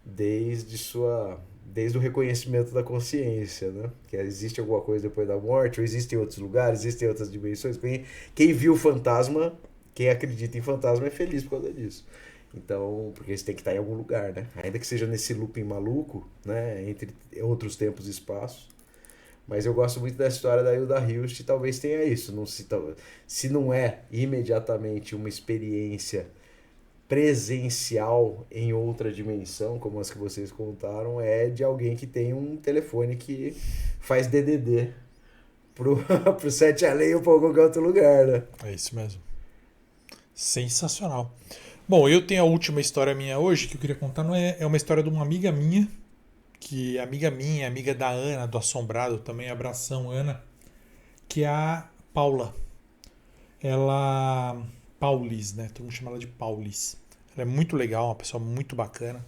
desde o reconhecimento da consciência, né? Que existe alguma coisa depois da morte, ou existem outros lugares, existem outras dimensões. Quem viu fantasma, quem acredita em fantasma é feliz por causa disso. Então, porque você tem que estar em algum lugar, né? Ainda que seja nesse looping maluco, né? Entre outros tempos e espaços. Mas eu gosto muito da história da Hilda Hilst, talvez tenha isso. Se não é imediatamente uma experiência presencial em outra dimensão, como as que vocês contaram, é de alguém que tem um telefone que faz DDD pro Sete Além ou pra qualquer outro lugar, né? É isso mesmo. Sensacional. Bom, eu tenho a última história minha hoje que eu queria contar. Não é uma história de uma amiga minha, que é amiga minha, amiga da Ana, do Assombrado também, abração Ana, que é a Paula. Ela... Paulis, né? Todo mundo chama ela de Paulis. Ela é muito legal, uma pessoa muito bacana.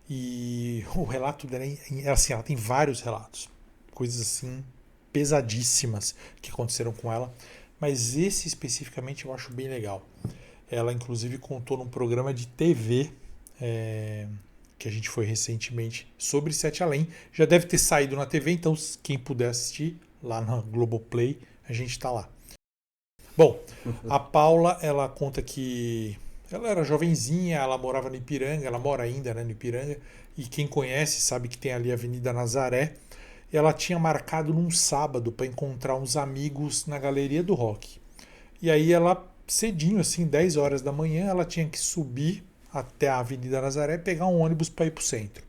E o relato dela é assim, ela tem vários relatos. Coisas assim pesadíssimas que aconteceram com ela. Mas esse especificamente eu acho bem legal. Ela inclusive contou num programa de TV que a gente foi recentemente sobre Sete Além. Já deve ter saído na TV, então quem puder assistir lá na Globoplay, a gente está lá. Bom, a Paula, ela conta que ela era jovenzinha, ela morava no Ipiranga, ela mora ainda, né, no Ipiranga, e quem conhece sabe que tem ali a Avenida Nazaré. Ela tinha marcado num sábado para encontrar uns amigos na Galeria do Rock. E aí ela, cedinho, assim, 10 horas da manhã, ela tinha que subir até a Avenida Nazaré e pegar um ônibus para ir para o centro.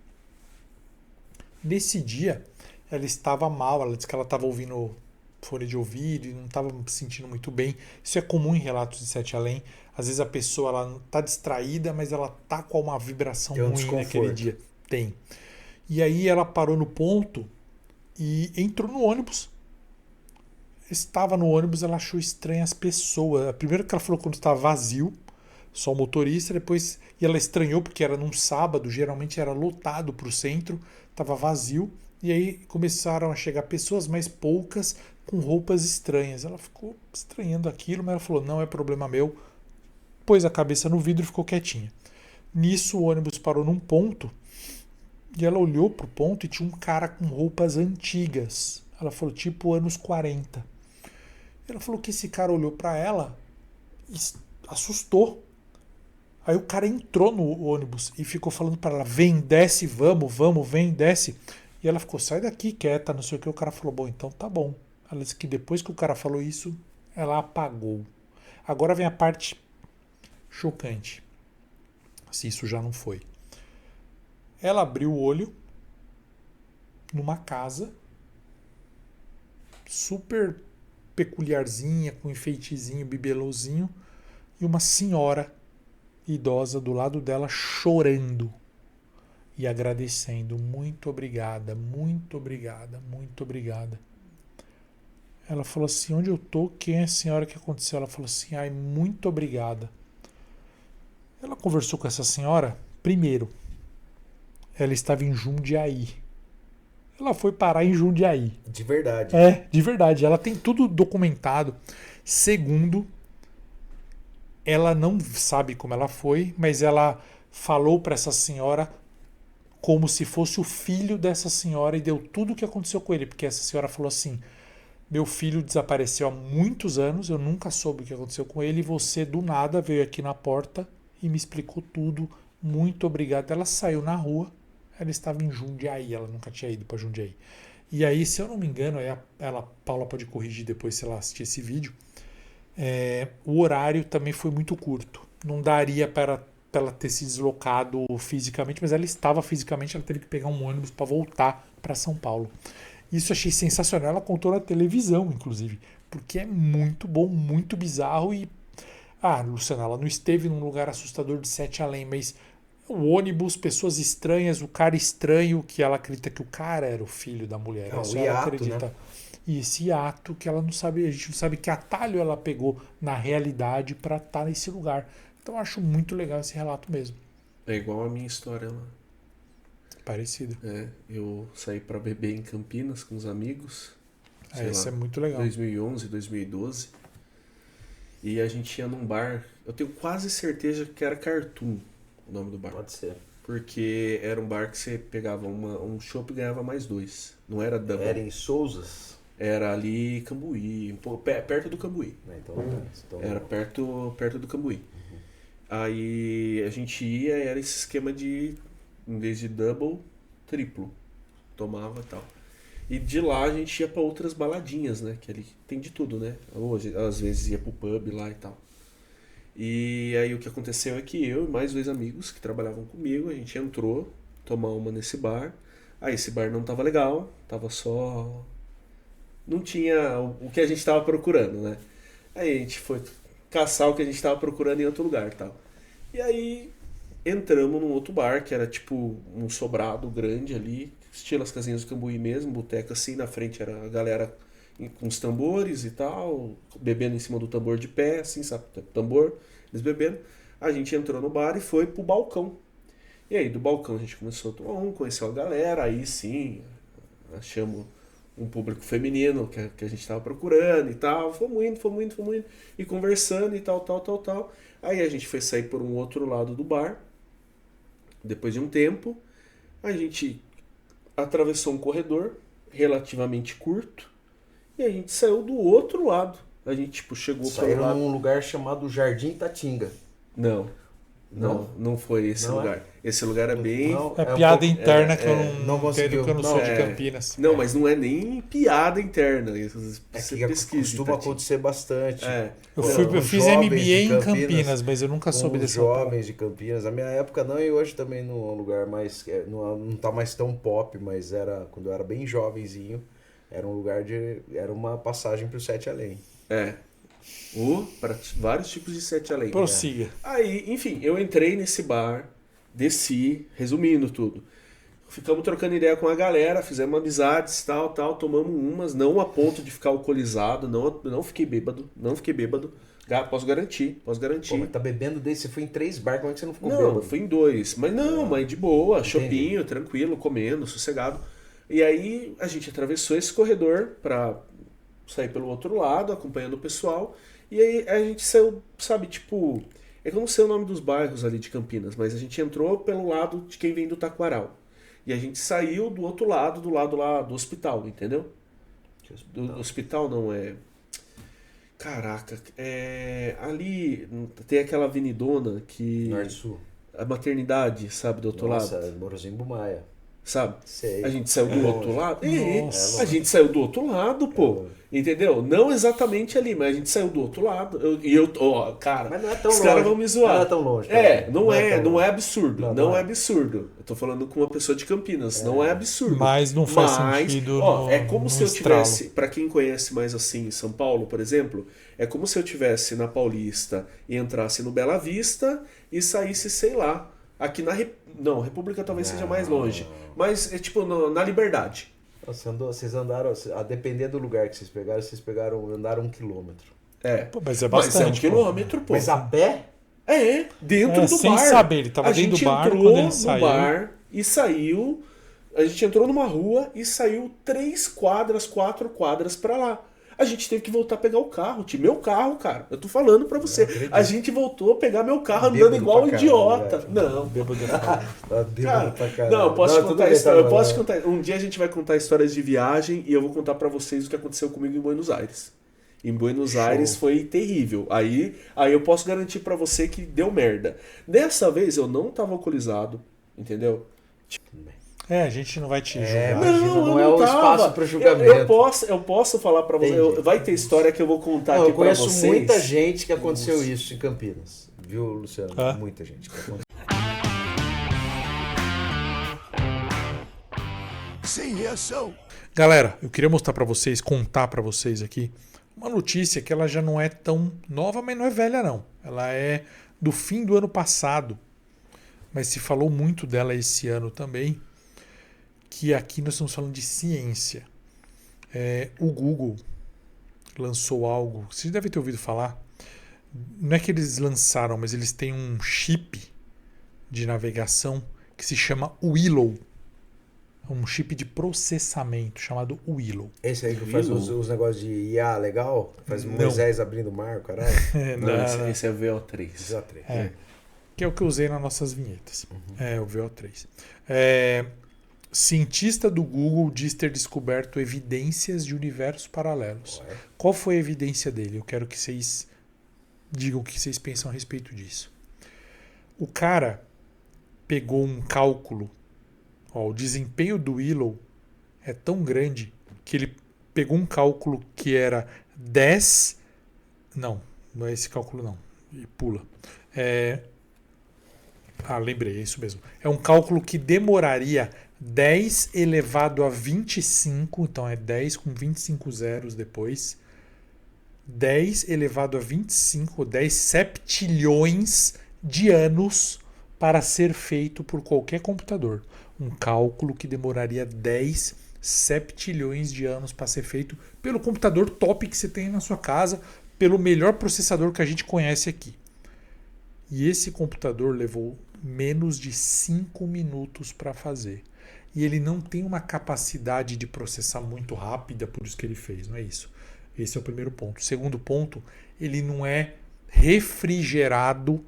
Nesse dia, ela estava mal, ela disse que ela estava ouvindo fone de ouvido e não estava se sentindo muito bem. Isso é comum em relatos de Sete Além. Às vezes a pessoa está distraída, mas ela está com uma vibração ruim naquele dia. Tem. E aí ela parou no ponto e entrou no ônibus. Estava no ônibus, ela achou estranho as pessoas. Primeiro que ela falou quando estava vazio, só o motorista, depois e ela estranhou porque era num sábado, geralmente era lotado para o centro, estava vazio, e aí começaram a chegar pessoas, mas poucas, com roupas estranhas. Ela ficou estranhando aquilo, mas ela falou, não é problema meu, pôs a cabeça no vidro e ficou quietinha. Nisso o ônibus parou num ponto, e ela olhou pro ponto e tinha um cara com roupas antigas. Ela falou, tipo anos 40. Ela falou que esse cara olhou para ela e assustou. Aí o cara entrou no ônibus e ficou falando para ela, vem, desce, vamos, vem, desce. E ela ficou, sai daqui, quieta, não sei o que. O cara falou, bom, então tá bom. Ela disse que depois que o cara falou isso, ela apagou. Agora vem a parte chocante. Se isso já não foi. Ela abriu o olho numa casa super peculiarzinha, com enfeitezinho, bibelôzinho, e uma senhora idosa do lado dela chorando e agradecendo. Muito obrigada, muito obrigada, muito obrigada. Ela falou assim, onde eu tô? Quem é a senhora que aconteceu? Ela falou assim, ai, muito obrigada. Ela conversou com essa senhora, primeiro, ela estava em Jundiaí. Ela foi parar em Jundiaí. De verdade. É, de verdade. Ela tem tudo documentado. Segundo, ela não sabe como ela foi, mas ela falou para essa senhora como se fosse o filho dessa senhora e deu tudo o que aconteceu com ele. Porque essa senhora falou assim, meu filho desapareceu há muitos anos, eu nunca soube o que aconteceu com ele e você do nada veio aqui na porta e me explicou tudo. Muito obrigado. Ela saiu na rua. Ela estava em Jundiaí, ela nunca tinha ido para Jundiaí. E aí, se eu não me engano, Paula pode corrigir depois se ela assistir esse vídeo, o horário também foi muito curto. Não daria para ela ter se deslocado fisicamente, mas ela estava fisicamente, ela teve que pegar um ônibus para voltar para São Paulo. Isso eu achei sensacional, ela contou na televisão, inclusive, porque é muito bom, muito bizarro e... Luciana, ela não esteve num lugar assustador de Sete Além, mas... o ônibus, pessoas estranhas, o cara estranho, que ela acredita que o cara era o filho da mulher. O hiato, né? E esse hiato que ela não sabe, a gente não sabe que atalho ela pegou na realidade para estar nesse lugar. Então eu acho muito legal esse relato mesmo. É igual a minha história lá. Parecido. Eu saí para beber em Campinas com os amigos. Isso é muito legal. 2011, 2012. E a gente ia num bar. Eu tenho quase certeza que era Cartoon o nome do bar. Pode ser. Porque era um bar que você pegava um chopp e ganhava mais 2. Não era double. Era em Souzas? Era ali Cambuí, perto do Cambuí. Então... Era perto do Cambuí. Uhum. Aí a gente ia, era esse esquema de, em vez de double, triplo. Tomava e tal. E de lá a gente ia para outras baladinhas, né? Que ali tem de tudo, né? Hoje, às vezes ia pro pub lá e tal. E aí o que aconteceu é que eu e mais 2 amigos que trabalhavam comigo, a gente entrou tomar uma nesse bar. Aí esse bar não tava legal, tava só... não tinha o que a gente tava procurando, né? Aí a gente foi caçar o que a gente tava procurando em outro lugar e tal. E aí entramos num outro bar, que era tipo um sobrado grande ali, estilo as casinhas do Cambuí mesmo, boteca assim, na frente era a galera com os tambores e tal, bebendo em cima do tambor de pé, assim, sabe? Tambor, eles bebendo. A gente entrou no bar e foi pro balcão. E aí, do balcão a gente começou a tomar conheceu a galera, aí sim, achamos um público feminino que a gente tava procurando e tal. Fomos indo, e conversando e tal. Aí a gente foi sair por um outro lado do bar. Depois de um tempo, a gente atravessou um corredor relativamente curto. E a gente saiu do outro lado. A gente chegou para um lado. Num lugar chamado Jardim Tatinga. Não foi esse lugar. Esse lugar é bem... piada interna que eu não consegui, porque eu não sou de Campinas. Não, mas não é nem piada interna. Que costuma acontecer bastante. Eu fiz MBA em Campinas, mas eu nunca soube desse jovens de Campinas. Na minha época não, e hoje também num lugar mais... Não tá mais tão pop, mas era quando eu era bem jovenzinho. Era um lugar era uma passagem pro Sete Além. Para vários tipos de Sete Além. Prossiga. Aí, enfim, eu entrei nesse bar, desci, resumindo tudo. ficamos trocando ideia com a galera, fizemos amizades, tal, tomamos umas, não a ponto de ficar alcoolizado, não fiquei bêbado. Posso garantir. Pô, mas tá bebendo desse, você foi em 3 bar, como é que você não ficou Não, bêbado? eu fui em 2. Mas mas de boa, Entendi. chopinho, tranquilo, comendo, sossegado. E aí a gente atravessou esse corredor pra sair pelo outro lado, acompanhando o pessoal. E aí a gente saiu, sabe, tipo... Eu não sei o nome dos bairros ali de Campinas, mas a gente entrou pelo lado de quem vem do Taquaral. E a gente saiu do outro lado, do lado lá do hospital, entendeu? Do hospital não é... Caraca, ali tem aquela avenidona que... Norte-Sul. A maternidade, sabe, do outro lado. Nossa, Morozinho Maia. Sabe? Sei. A gente saiu do outro lado. Nossa. A gente saiu do outro lado, pô. longe. Entendeu? Não exatamente ali, mas a gente saiu do outro lado. Cara, Mas não é tão os longe. caras vão me zoar. Não é tão longe. Não é tão longe. absurdo. Não é absurdo. Eu tô falando com uma pessoa de Campinas. Não é absurdo. Mas não faz sentido. É como se eu estralo. tivesse, pra quem conhece mais assim, em São Paulo, por exemplo, é como se eu tivesse na Paulista e entrasse no Bela Vista e saísse, sei lá, aqui na não, República talvez seja mais longe, mas é tipo na Liberdade. Vocês andaram, a depender do lugar que vocês andaram 1 quilômetro. Pô, mas é Mas é bastante. 1 quilômetro, pô. Mas a pé? Dentro do sem bar. saber, ele tava a dentro do gente bar entrou quando ele no saiu. bar e saiu. A gente entrou numa rua e saiu 3 quadras, 4 quadras pra lá. A gente teve que voltar a pegar o carro, meu carro, cara. Eu tô falando pra você. A gente voltou a pegar meu carro andando Bêbado igual um pra idiota. caralho, Não. Bêbado. Cara, pra caralho. Não, eu posso te tudo contar a bem, história. tá Eu bom, posso te né? contar. Um dia a gente vai contar histórias de viagem e eu vou contar pra vocês o que aconteceu comigo em Buenos Aires. Em Buenos Aires foi terrível. Aí eu posso garantir pra você que deu merda. Dessa vez eu não tava alcoolizado, entendeu? A gente não vai te julgar. Imagina, não é o tava. espaço pro julgamento. Eu posso falar pra você. Entendi. Vai ter história que eu vou contar Não, aqui eu pra conheço vocês. muita gente que aconteceu isso em Campinas. Viu, Luciano? Ah. Muita gente que aconteceu. Sem reação. Galera, eu queria mostrar pra vocês, contar pra vocês aqui uma notícia que ela já não é tão nova, mas não é velha não. Ela é do fim do ano passado, mas se falou muito dela esse ano também, que aqui nós estamos falando de ciência. O Google lançou algo, vocês devem ter ouvido falar, não é que eles lançaram, mas eles têm um chip de navegação que se chama Willow. Um chip de processamento chamado Willow. Esse aí que faz os negócios de IA legal? Faz Moisés abrindo o mar, caralho? Não, esse é o VO3. Já três. Que é o que eu usei nas nossas vinhetas. O VO3. Cientista do Google diz ter descoberto evidências de universos paralelos. Ué. Qual foi a evidência dele? Eu quero que vocês digam o que vocês pensam a respeito disso. O cara pegou um cálculo. O desempenho do Willow é tão grande que ele pegou um cálculo que era 10... Não é esse cálculo não. Pula. Lembrei, é isso mesmo. É um cálculo que demoraria 10 elevado a 25, então é 10 com 25 zeros depois. 10 elevado a 25, 10 septilhões de anos para ser feito por qualquer computador. Um cálculo que demoraria 10 septilhões de anos para ser feito pelo computador top que você tem na sua casa, pelo melhor processador que a gente conhece aqui. E esse computador levou menos de 5 minutos para fazer. E ele não tem uma capacidade de processar muito rápida, por isso que ele fez, não é isso. Esse é o primeiro ponto. O segundo ponto, ele não é refrigerado,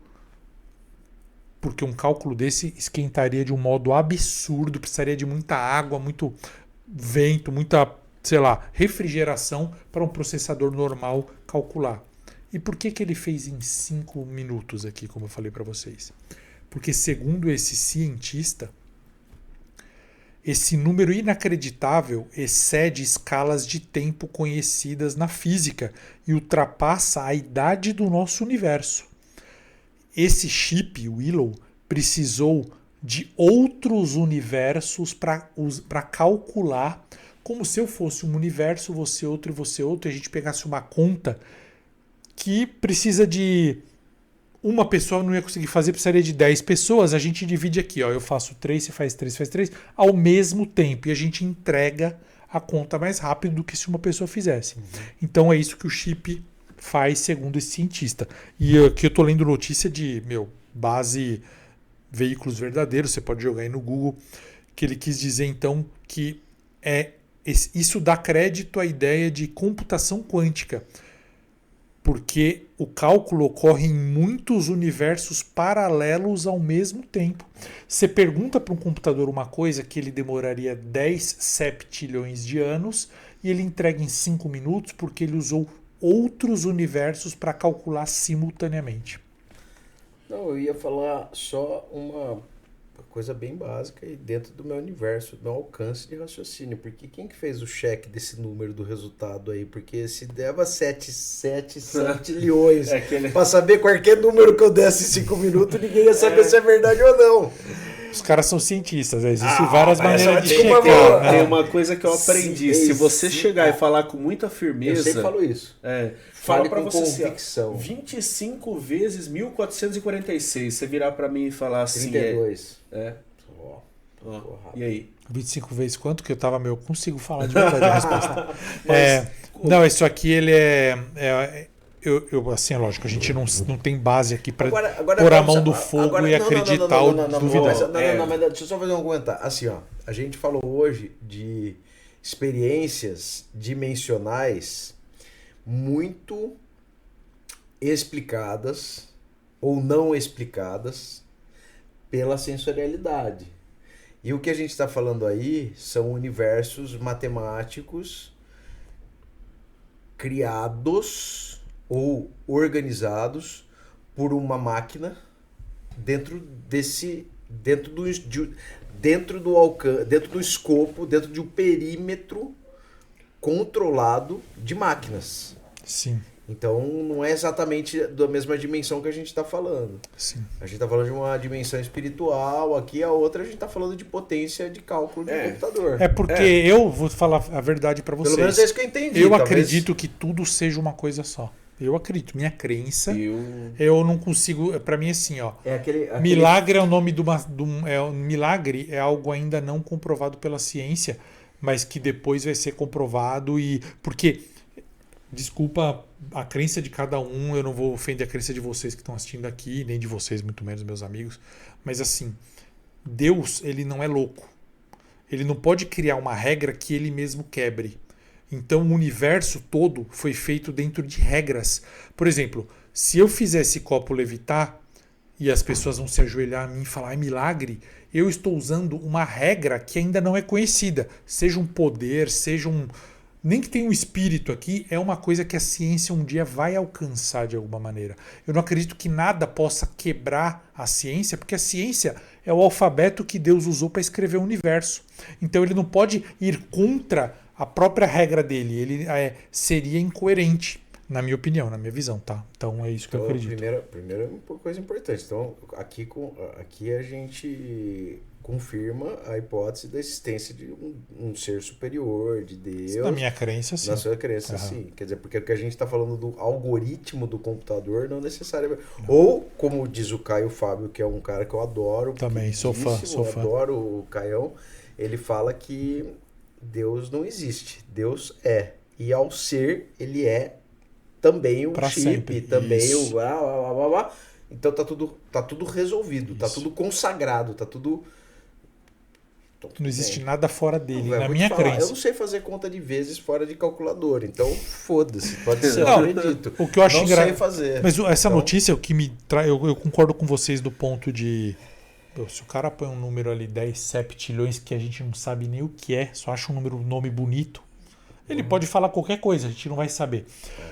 porque um cálculo desse esquentaria de um modo absurdo, precisaria de muita água, muito vento, muita, refrigeração para um processador normal calcular. E por que ele fez em 5 minutos aqui, como eu falei para vocês? Porque, segundo esse cientista, esse número inacreditável excede escalas de tempo conhecidas na física e ultrapassa a idade do nosso universo. Esse chip, Willow, precisou de outros universos para calcular, como se eu fosse um universo, você outro e você outro, e a gente pegasse uma conta que precisa de uma pessoa não ia conseguir fazer, precisaria de 10 pessoas, a gente divide aqui, ó, eu faço 3, você faz 3, você faz 3, ao mesmo tempo, e a gente entrega a conta mais rápido do que se uma pessoa fizesse. Então é isso que o chip faz, segundo esse cientista. E aqui eu estou lendo notícia de, base veículos verdadeiros, você pode jogar aí no Google, que ele quis dizer então que isso dá crédito à ideia de computação quântica, porque o cálculo ocorre em muitos universos paralelos ao mesmo tempo. Você pergunta para um computador uma coisa que ele demoraria 10 septilhões de anos e ele entrega em 5 minutos porque ele usou outros universos para calcular simultaneamente. Não, eu ia falar só uma coisa bem básica e dentro do meu universo, do meu alcance de raciocínio. Porque quem que fez o cheque desse número do resultado aí? Porque se deva 7 septilhões para saber qualquer número que eu desse em 5 minutos, ninguém ia saber se é verdade ou não. Os caras são cientistas, existem várias maneiras de checar. checar. Tem uma coisa que eu aprendi. Se você chegar e falar com muita firmeza... Eu sempre falo isso. Fala pra com você convicção. 25 vezes 1446. Você virar pra mim e falar assim... 32. E aí? 25 vezes quanto? Que eu tava consigo falar de verdade a resposta. Não, isso aqui ele assim, é lógico, a gente não tem base aqui para pôr a mão do fogo e acreditar ou duvidar. Não, mas deixa eu só fazer um comentário. Assim, ó, a gente falou hoje de experiências dimensionais muito explicadas ou não explicadas pela sensorialidade. E o que a gente está falando aí são universos matemáticos criados ou organizados por uma máquina dentro do alcance, dentro do escopo, dentro de um perímetro controlado de máquinas. Sim. Então não é exatamente da mesma dimensão que a gente está falando. Sim. A gente está falando de uma dimensão espiritual, aqui a outra a gente está falando de potência de cálculo de computador. Porque eu vou falar a verdade para vocês. Pelo menos é isso que eu entendi. Eu acredito que tudo seja uma coisa só. Eu acredito. Minha crença, eu não consigo... Para mim, assim, ó. Milagre é o nome milagre é algo ainda não comprovado pela ciência, mas que depois vai ser comprovado porque... Desculpa a crença de cada um, eu não vou ofender a crença de vocês que estão assistindo aqui, nem de vocês, muito menos meus amigos. Mas assim, Deus, ele não é louco. Ele não pode criar uma regra que ele mesmo quebre. Então o universo todo foi feito dentro de regras. Por exemplo, se eu fizer esse copo levitar e as pessoas vão se ajoelhar a mim e falar, milagre, eu estou usando uma regra que ainda não é conhecida. Seja um poder, seja um... Nem que tenha um espírito aqui, é uma coisa que a ciência um dia vai alcançar de alguma maneira. Eu não acredito que nada possa quebrar a ciência, porque a ciência é o alfabeto que Deus usou para escrever o universo. Então ele não pode ir contra a própria regra dele. Ele seria incoerente, na minha opinião, na minha visão, tá? Então é isso que eu acredito. Primeira coisa importante. Então aqui a gente confirma a hipótese da existência de um ser superior, de Deus. Na minha crença, sim. Na sua crença, sim. Quer dizer, porque o que a gente está falando do algoritmo do computador não necessariamente... Não. Ou, como diz o Caio Fábio, que é um cara que eu adoro. Também, sou fã. Adoro o Caião. Ele fala que Deus não existe. Deus é. E ao ser, ele é também o pra chip, sempre. também Isso. o blá, blá, blá, blá. Então tá tudo resolvido, tá tudo consagrado, tá tudo... Não existe nada fora dele, na minha crença. Eu não sei fazer conta de vezes fora de calculadora, então foda-se, pode ser, eu acredito. O que eu acho engraçado. Sei fazer. Mas essa notícia, o que me traz, eu concordo com vocês do ponto de... Se o cara põe um número ali, 10 septilhões, que a gente não sabe nem o que é, só acha um nome bonito, ele pode falar qualquer coisa, a gente não vai saber.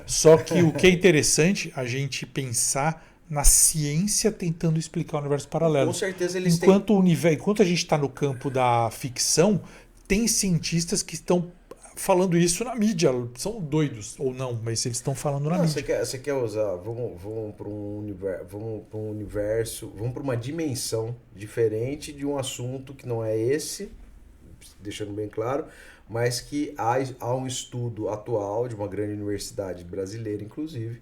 Só que o que é interessante, a gente pensar na ciência tentando explicar o universo paralelo. Com certeza eles enquanto a gente está no campo da ficção, tem cientistas que estão falando isso na mídia. São doidos, ou não, mas eles estão falando na mídia. Você quer usar, vamos para um universo, vamos para uma dimensão diferente de um assunto que não é esse, deixando bem claro, mas que há um estudo atual de uma grande universidade brasileira, inclusive,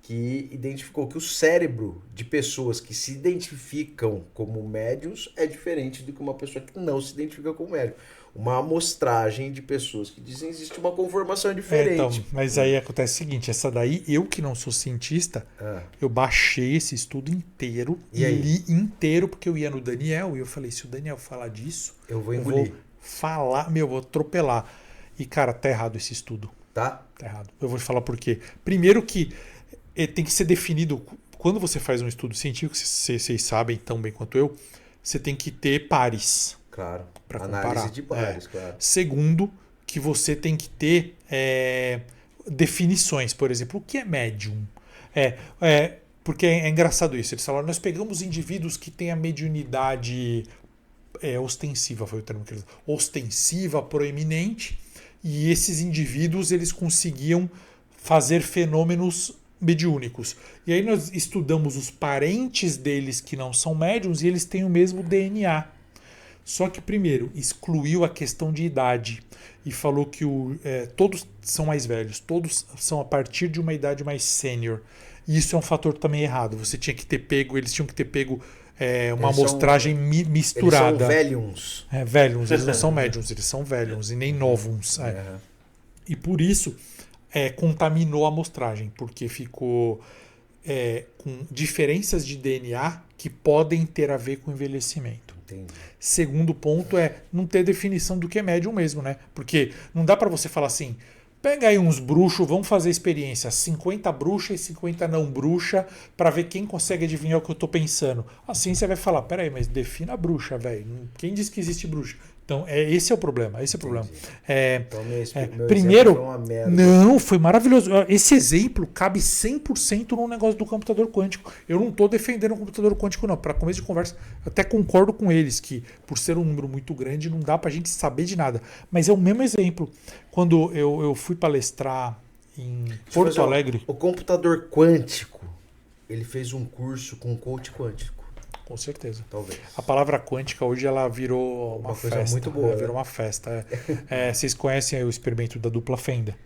que identificou que o cérebro de pessoas que se identificam como médiums é diferente do que uma pessoa que não se identifica como médium. Uma amostragem de pessoas que dizem que existe uma conformação diferente. Então, mas aí acontece o seguinte, essa daí, eu que não sou cientista, eu baixei esse estudo inteiro e li inteiro, porque eu ia no Daniel e eu falei, se o Daniel falar disso, eu vou engolir. Vou atropelar. E, cara, tá errado esse estudo. Tá errado. Eu vou te falar por quê. Primeiro que tem que ser definido, quando você faz um estudo científico, vocês sabem tão bem quanto eu, você tem que ter pares. Claro. Para análise de pares, claro. Segundo, que você tem que ter definições. Por exemplo, o que é médium? Porque é engraçado isso. Eles falaram, nós pegamos indivíduos que têm a mediunidade ostensiva, foi o termo que eles usaram, ostensiva, proeminente, e esses indivíduos eles conseguiam fazer fenômenos mediúnicos. E aí nós estudamos os parentes deles que não são médiums e eles têm o mesmo DNA. Só que, primeiro, excluiu a questão de idade e falou que todos são mais velhos, todos são a partir de uma idade mais sênior. E isso é um fator também errado. Eles tinham que ter pego uma amostragem misturada. Eles são velhums. Velhums, eles não são médiums, eles são velhums e nem novums. E por isso contaminou a amostragem, porque ficou com diferenças de DNA que podem ter a ver com envelhecimento. Entendi. Segundo ponto não ter definição do que é médium mesmo, né? Porque não dá para você falar assim, pega aí uns bruxos, vamos fazer experiência, 50 bruxas e 50 não bruxa, para ver quem consegue adivinhar o que eu tô pensando. Assim você vai falar, peraí, mas defina a bruxa, velho. Quem disse que existe bruxa? Então, esse é o problema. Esse é o problema. Então, meu primeiro, foi uma merda. Não, foi maravilhoso. Esse exemplo cabe 100% no negócio do computador quântico. Eu não estou defendendo o computador quântico, não. Para começo de conversa, eu até concordo com eles que, por ser um número muito grande, não dá para a gente saber de nada. Mas é o mesmo exemplo. Quando eu fui palestrar em Porto Alegre... O computador quântico, ele fez um curso com coach quântico. Com certeza. Talvez. A palavra quântica hoje ela virou uma coisa festa. Muito boa. Virou uma festa. Vocês conhecem o experimento da dupla fenda?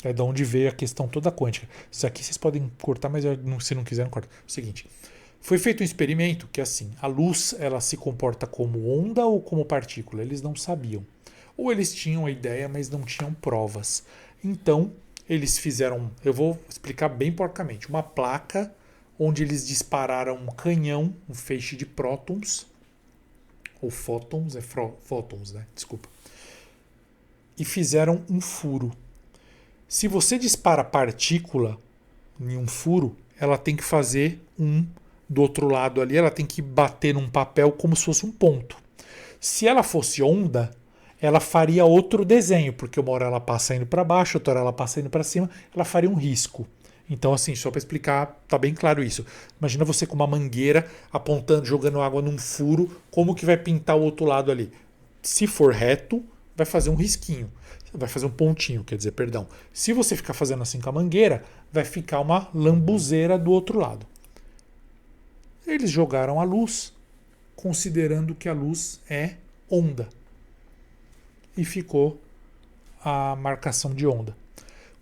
É de onde veio a questão toda quântica. Isso aqui vocês podem cortar, mas se não quiser, não corta. O seguinte, foi feito um experimento que assim, a luz ela se comporta como onda ou como partícula? Eles não sabiam. Ou eles tinham a ideia, mas não tinham provas. Então, eles fizeram, eu vou explicar bem porcamente, uma placa onde eles dispararam um canhão, um feixe de prótons, ou fótons, fótons, né? Desculpa. E fizeram um furo. Se você dispara partícula em um furo, ela tem que fazer do outro lado ali, ela tem que bater num papel como se fosse um ponto. Se ela fosse onda, ela faria outro desenho, porque uma hora ela passa indo para baixo, outra hora ela passa indo para cima, ela faria um risco. Então, assim, só para explicar, tá bem claro isso. Imagina você com uma mangueira apontando, jogando água num furo, como que vai pintar o outro lado ali? Se for reto, vai fazer um risquinho. Vai fazer um pontinho, quer dizer, perdão. Se você ficar fazendo assim com a mangueira, vai ficar uma lambuzeira do outro lado. Eles jogaram a luz, considerando que a luz é onda. E ficou a marcação de onda.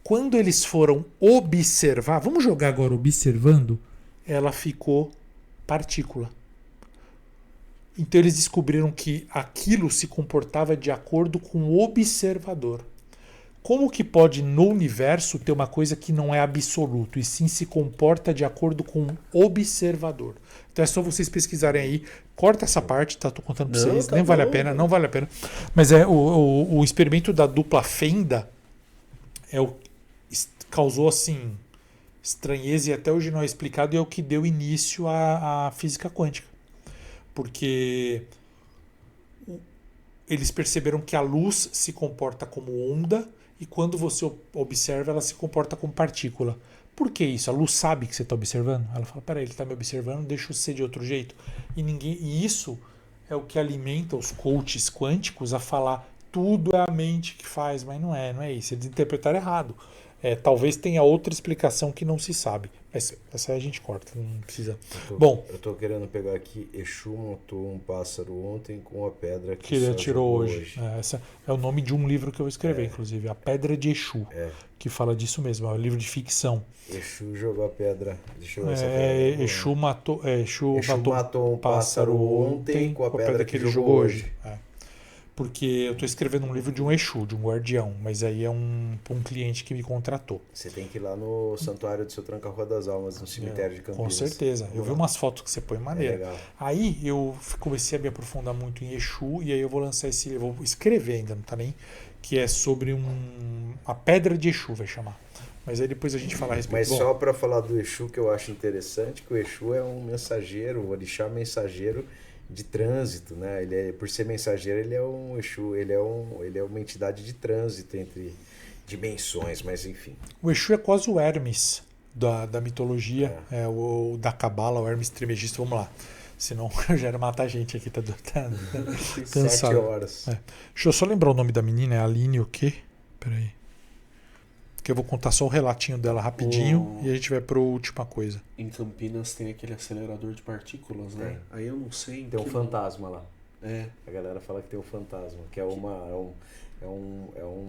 Quando eles foram observar, vamos jogar agora observando, ela ficou partícula. Então eles descobriram que aquilo se comportava de acordo com o observador. Como que pode no universo ter uma coisa que não é absoluto e sim se comporta de acordo com o observador? Então é só vocês pesquisarem aí. Corta essa parte, tá? Tô contando para vocês. Nem vale a pena, não vale a pena. Mas o experimento da dupla fenda causou assim estranheza e até hoje não é explicado e é o que deu início à física quântica. Porque eles perceberam que a luz se comporta como onda e quando você observa ela se comporta como partícula. Por que isso? A luz sabe que você está observando? Ela fala, peraí, ele está me observando, deixa eu ser de outro jeito. E isso é o que alimenta os coaches quânticos a falar tudo é a mente que faz, mas não é isso. Eles interpretaram errado. Talvez tenha outra explicação que não se sabe. Mas essa aí a gente corta, não precisa. Bom, eu tô querendo pegar aqui. Exu montou um pássaro ontem com a pedra que ele atirou hoje. Esse é o nome de um livro que eu vou escrever, inclusive. A Pedra de Exu. Que fala disso mesmo. É um livro de ficção. Exu jogou a pedra. Deixa eu ver essa pedra. Exu matou um pássaro ontem com a pedra que ele jogou hoje. Porque eu estou escrevendo um livro de um Exu, de um guardião, mas aí é um cliente que me contratou. Você tem que ir lá no Santuário do Seu Tranca-Rua das Almas, no cemitério de Campinas. Com certeza. Eu vi umas fotos que você põe maneira. Aí eu comecei a me aprofundar muito em Exu, e aí eu vou lançar esse livro, eu vou escrever ainda, não tá nem? Que é sobre a Pedra de Exu, vai chamar. Mas aí depois a gente fala a respeito. Mas só para falar do Exu, que eu acho interessante, que o Exu é um mensageiro, um orixá mensageiro de trânsito, né? Por ser mensageiro, ele é um Exu, ele é uma entidade de trânsito entre dimensões, mas enfim. O Exu é quase o Hermes da mitologia, o da Cabala, o Hermes Trismegisto. Vamos lá. Senão eu já era matar a gente aqui, tá cansado. 7 horas. Deixa eu só lembrar o nome da menina, é Aline o quê? Peraí. Que eu vou contar só o relatinho dela rapidinho e a gente vai para a última coisa. Em Campinas tem aquele acelerador de partículas, né? Aí eu não sei. Tem um fantasma lá. A galera fala que tem um fantasma, que é um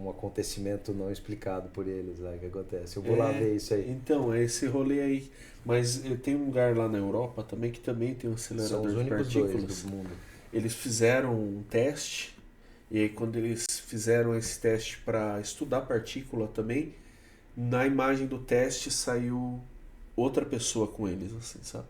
acontecimento não explicado por eles, né, que acontece. Eu vou lá ver isso aí. Então, é esse rolê aí. Mas tem um lugar lá na Europa também que também tem um acelerador de partículas. São os únicos 2 do mundo. Eles fizeram um teste, e aí quando eles fizeram esse teste para estudar partícula também, na imagem do teste saiu outra pessoa com eles, assim, sabe?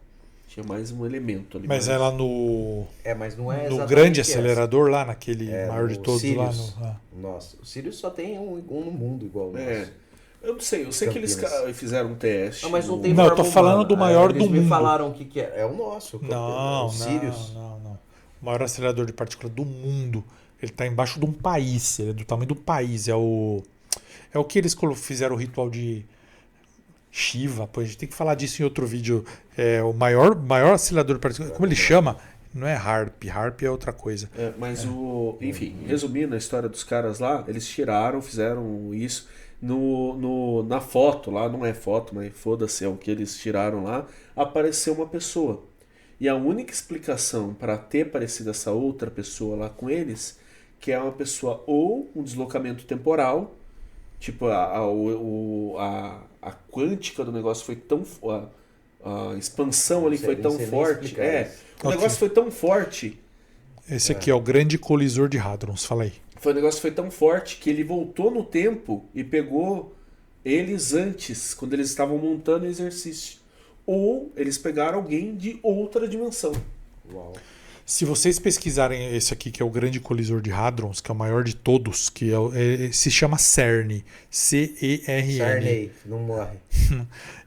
Tinha mais um elemento ali. Mas é lá no... mas não é no grande acelerador lá, naquele maior de todos Sirius. lá. Nossa, o Sirius só tem um no mundo igual o nosso. Eu não sei, eu sei Campinas. Que eles fizeram um teste. Mas não tem Não, eu tô falando do maior do mundo. Eles me falaram o que é. É o nosso. Não, o Sirius. Não. O maior acelerador de partícula do mundo. Ele tá embaixo de um país. Ele é do tamanho do país. É o que eles fizeram o ritual de Shiva. Pô, a gente tem que falar disso em outro vídeo. É o maior acelerador de partícula. Como ele chama? Não é HARP. HARP é outra coisa. Enfim, resumindo a história dos caras lá, eles fizeram isso. Na foto lá, não é foto, mas foda-se, é o que eles tiraram lá, apareceu uma pessoa. E a única explicação para ter aparecido essa outra pessoa lá com eles, que é uma pessoa ou um deslocamento temporal, tipo a quântica do negócio foi tão... A expansão ali foi tão forte. O negócio foi tão forte. Esse aqui é o grande colisor de hadrons, fala aí. O negócio foi tão forte que ele voltou no tempo e pegou eles antes, quando eles estavam montando o exercício. Ou eles pegaram alguém de outra dimensão. Uau. Se vocês pesquisarem esse aqui, que é o grande colisor de hadrons, que é o maior de todos, que se chama CERN. C-E-R-N. CERN, não morre.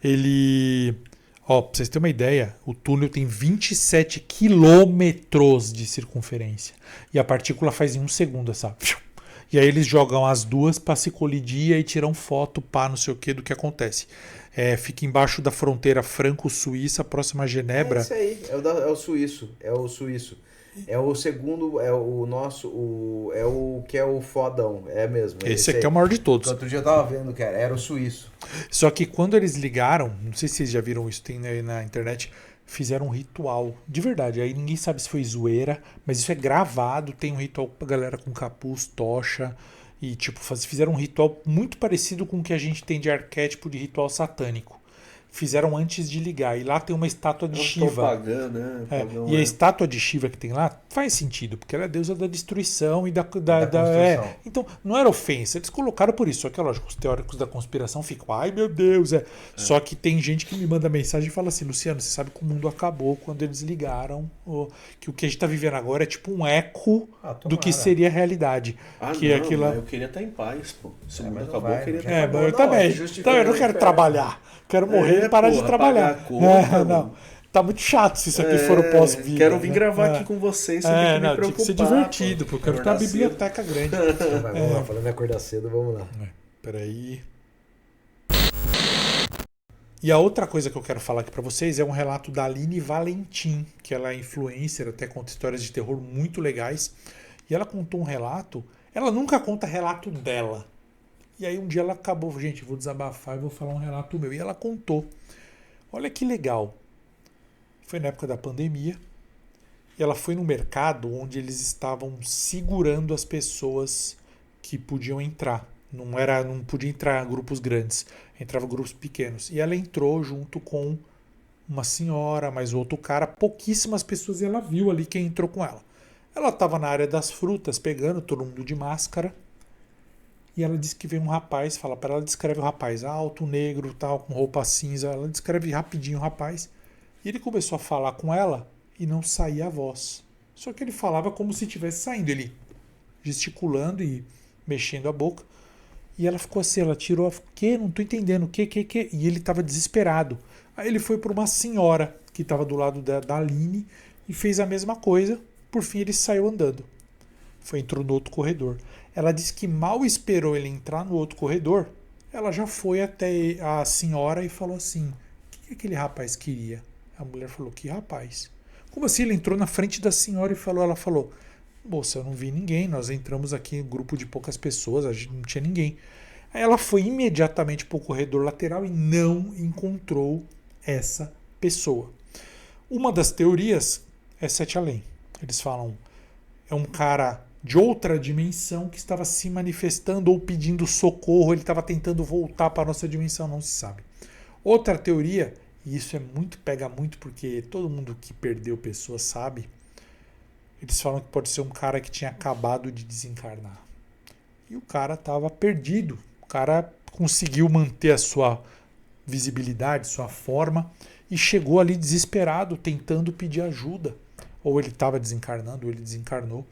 Ele... Ó, pra vocês terem uma ideia, o túnel tem 27 quilômetros de circunferência. E a partícula faz em 1 segundo, sabe? E aí eles jogam as duas para se colidir e tiram foto, não sei o que, do que acontece. Fica embaixo da fronteira franco-suíça, próxima a Genebra. É isso aí, é o suíço. É o segundo, é o nosso, é o que é o fodão, é mesmo. Esse aqui é o maior de todos. Outro dia eu tava vendo, cara, era o suíço. Só que quando eles ligaram, não sei se vocês já viram isso, tem aí na internet, fizeram um ritual, de verdade, aí ninguém sabe se foi zoeira, mas isso é gravado, tem um ritual pra galera com capuz, tocha, e tipo, fizeram um ritual muito parecido com o que a gente tem de arquétipo de ritual satânico. Fizeram antes de ligar. E lá tem uma estátua de Shiva. Pagando, né? E a estátua de Shiva que tem lá faz sentido, porque ela é a deusa da destruição e da Então, não era ofensa. Eles colocaram por isso. Só que, lógico, os teóricos da conspiração ficam, ai meu Deus. Só que tem gente que me manda mensagem e fala assim, Luciano, você sabe que o mundo acabou quando eles ligaram. Que o que a gente está vivendo agora é tipo um eco do que seria a realidade. Eu queria estar em paz, pô. Se o mundo acabou, eu queria estar em paz. Eu também. Então, eu não quero trabalhar. Quero morrer e parar de trabalhar. Não. Tá muito chato se isso aqui for o pós-vida. Quero vir gravar aqui com vocês sem ter que me preocupar. Tinha que ser divertido, porque eu quero ter uma biblioteca grande. Vamos lá, falando em acordar cedo, vamos lá. Peraí. E a outra coisa que eu quero falar aqui pra vocês é um relato da Aline Valentim, que ela é influencer, até conta histórias de terror muito legais. E ela contou um relato, ela nunca conta relato dela. E aí um dia ela acabou, gente, vou desabafar e vou falar um relato meu. E ela contou. Olha que legal. Foi na época da pandemia. E ela foi no mercado onde eles estavam segurando as pessoas que podiam entrar. Não podia entrar grupos grandes, entrava grupos pequenos. E ela entrou junto com uma senhora, mais outro cara, pouquíssimas pessoas, e ela viu ali quem entrou com ela. Ela estava na área das frutas, pegando todo mundo de máscara. E ela disse que veio um rapaz, fala para ela, descreve o rapaz, alto, negro, tal, com roupa cinza. Ela descreve rapidinho o rapaz. E ele começou a falar com ela e não saía a voz. Só que ele falava como se estivesse saindo, ele gesticulando e mexendo a boca. E ela ficou assim, ela tirou, que? Não tô entendendo, que? E ele estava desesperado. Aí ele foi para uma senhora que estava do lado da Aline e fez a mesma coisa. Por fim ele saiu andando. Entrou no outro corredor. Ela disse que mal esperou ele entrar no outro corredor, ela já foi até a senhora e falou assim, o que aquele rapaz queria? A mulher falou, que rapaz? Como assim? Ele entrou na frente da senhora e falou, ela falou, moça, eu não vi ninguém, nós entramos aqui em um grupo de poucas pessoas, a gente não tinha ninguém. Aí ela foi imediatamente para o corredor lateral e não encontrou essa pessoa. Uma das teorias é Sete Além. Eles falam, é um cara de outra dimensão que estava se manifestando ou pedindo socorro, ele estava tentando voltar para a nossa dimensão, não se sabe. Outra teoria, e isso pega muito porque todo mundo que perdeu pessoas sabe, eles falam que pode ser um cara que tinha acabado de desencarnar. E o cara estava perdido. O cara conseguiu manter a sua visibilidade, sua forma, e chegou ali desesperado, tentando pedir ajuda. Ou ele estava desencarnando, ou ele desencarnou.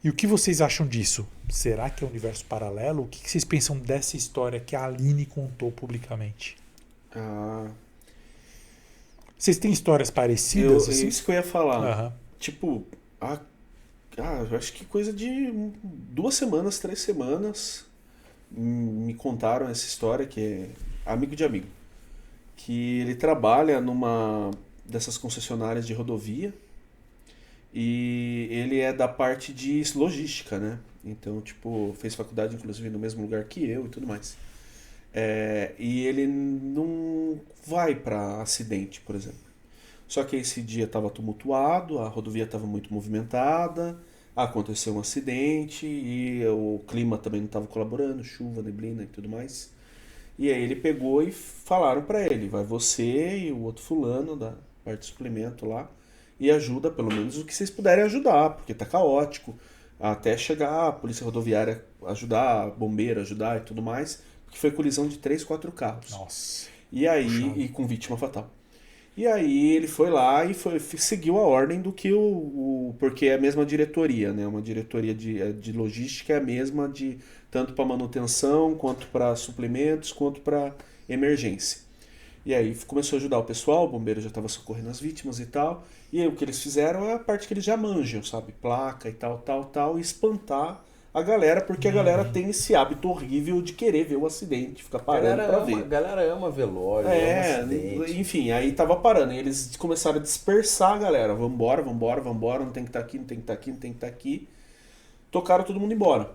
E o que vocês acham disso? Será que é um universo paralelo? O que vocês pensam dessa história que a Aline contou publicamente? Vocês têm histórias parecidas? É isso que eu ia falar. Uhum. Tipo, eu acho que coisa de 2 semanas, 3 semanas me contaram essa história, que é amigo de amigo. Que ele trabalha numa dessas concessionárias de rodovia e ele é da parte de logística, né? Então, tipo, fez faculdade inclusive no mesmo lugar que eu e tudo mais. E ele não vai para acidente, por exemplo. Só que esse dia estava tumultuado, a rodovia estava muito movimentada, aconteceu um acidente e o clima também não estava colaborando, chuva, neblina e tudo mais. E aí ele pegou e falaram para ele, vai você e o outro fulano da parte de suplemento lá e ajuda pelo menos o que vocês puderem ajudar, porque tá caótico, até chegar a polícia rodoviária ajudar, bombeiro ajudar e tudo mais, porque foi colisão de 3, 4 carros. Nossa. E aí, e com vítima fatal. E aí ele foi lá e seguiu a ordem do que porque é a mesma diretoria, né? Uma diretoria de logística é a mesma de tanto para manutenção, quanto para suplementos, quanto para emergência. E aí começou a ajudar o pessoal, o bombeiro já estava socorrendo as vítimas e tal. E aí o que eles fizeram é a parte que eles já manjam, sabe? Placa e tal, e espantar a galera, porque a galera tem esse hábito horrível de querer ver o acidente, ficar parando pra ver. A galera ama velório, ama acidente. Enfim, aí tava parando, e eles começaram a dispersar a galera, vambora, não tem que estar aqui, não tem que estar aqui, não tem que estar aqui. Tocaram todo mundo embora.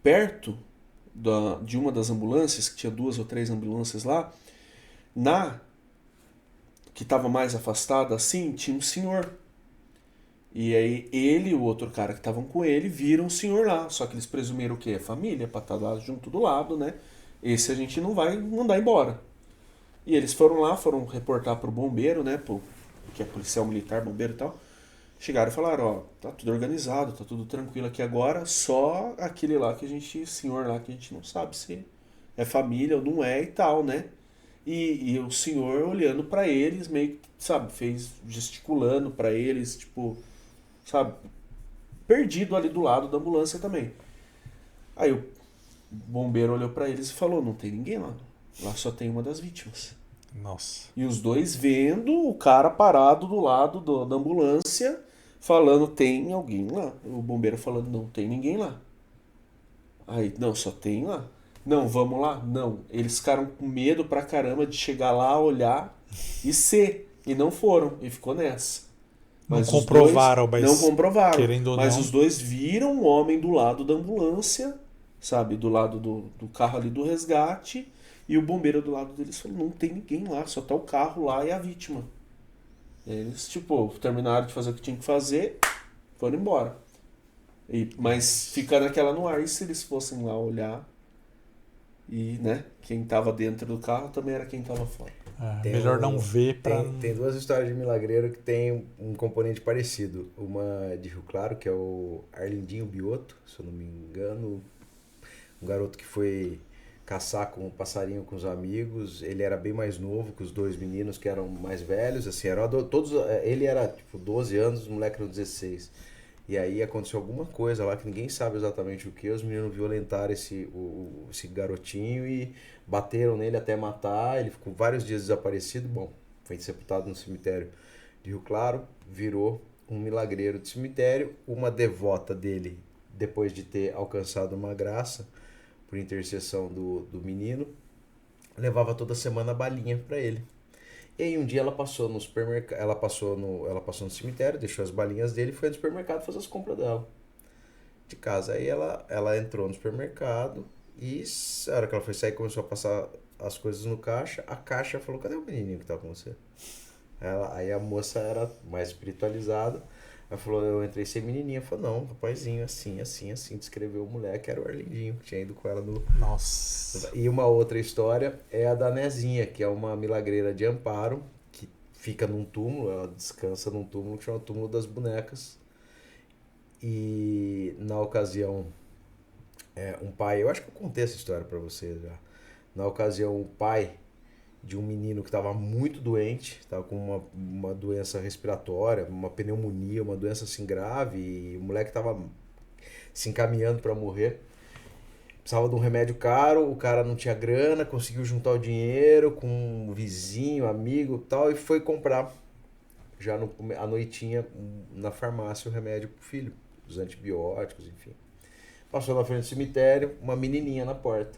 Perto de uma das ambulâncias, que tinha 2 ou 3 ambulâncias lá, que estava mais afastada assim, tinha um senhor. E aí ele e o outro cara que estavam com ele viram o senhor lá. Só que eles presumiram o quê? Família, pra estar lá junto do lado, né? Esse a gente não vai mandar embora. E eles foram lá, foram reportar pro bombeiro, né? Que é policial militar, bombeiro e tal. Chegaram e falaram, ó, tá tudo organizado, tá tudo tranquilo aqui agora, só aquele lá senhor lá que a gente não sabe se é família ou não é e tal, né? E o senhor olhando pra eles, meio que, sabe, gesticulando pra eles, tipo, sabe, perdido ali do lado da ambulância também. Aí o bombeiro olhou pra eles e falou, não tem ninguém lá, lá só tem uma das vítimas. Nossa. E os dois vendo o cara parado do lado da ambulância, falando, tem alguém lá. O bombeiro falando, não tem ninguém lá. Aí, não, só tem lá. Não, vamos lá? Não. Eles ficaram com medo pra caramba de chegar lá, olhar e não foram. E ficou nessa. Mas não comprovaram, não comprovaram. Querendo ou mas não, os dois viram um homem do lado da ambulância sabe? Do lado do carro ali do resgate. E o bombeiro do lado deles falou, não tem ninguém lá, só tá o carro lá e a vítima. E eles, tipo, terminaram de fazer o que tinha que fazer, foram embora. Mas fica naquela no ar, e se eles fossem lá olhar? E, né, quem tava dentro do carro também era quem tava fora. Melhor não ver pra... Tem duas histórias de milagreiro que tem um componente parecido. Uma de Rio Claro, que é o Arlindinho Bioto, se eu não me engano. Um garoto que foi caçar com um passarinho com os amigos. Ele era bem mais novo que os dois meninos que eram mais velhos. Assim, ele era tipo 12 anos, os moleques eram 16. E aí aconteceu alguma coisa lá que ninguém sabe exatamente o que. Os meninos violentaram esse garotinho e bateram nele até matar. Ele ficou vários dias desaparecido. Bom, foi sepultado no cemitério de Rio Claro. Virou um milagreiro de cemitério. Uma devota dele, depois de ter alcançado uma graça por intercessão do menino, levava toda semana balinha para ele. E aí um dia ela passou no supermercado, ela passou no cemitério, deixou as balinhas dele e foi no supermercado fazer as compras dela de casa. Aí ela entrou no supermercado e a hora que ela foi sair começou a passar as coisas no caixa. A caixa falou, cadê o menininho que tá com você? Aí a moça era mais espiritualizada. Ela falou, eu entrei sem menininha. Eu falei, não, rapazinho, assim, descreveu o moleque, era o Arlindinho, que tinha ido com ela no... Nossa. E uma outra história é a da Nezinha, que é uma milagreira de Amparo, que fica num túmulo, ela descansa num túmulo que chama Túmulo das Bonecas. E na ocasião, um pai, eu acho que eu contei essa história pra vocês já. Na ocasião, o pai de um menino que estava muito doente, estava com uma doença respiratória, uma pneumonia, uma doença assim grave, e o moleque estava se encaminhando para morrer. Precisava de um remédio caro, o cara não tinha grana, conseguiu juntar o dinheiro com um vizinho, amigo e tal, e foi comprar já à noitinha na farmácia o remédio pro filho, os antibióticos, enfim. Passou na frente do cemitério, uma menininha na porta.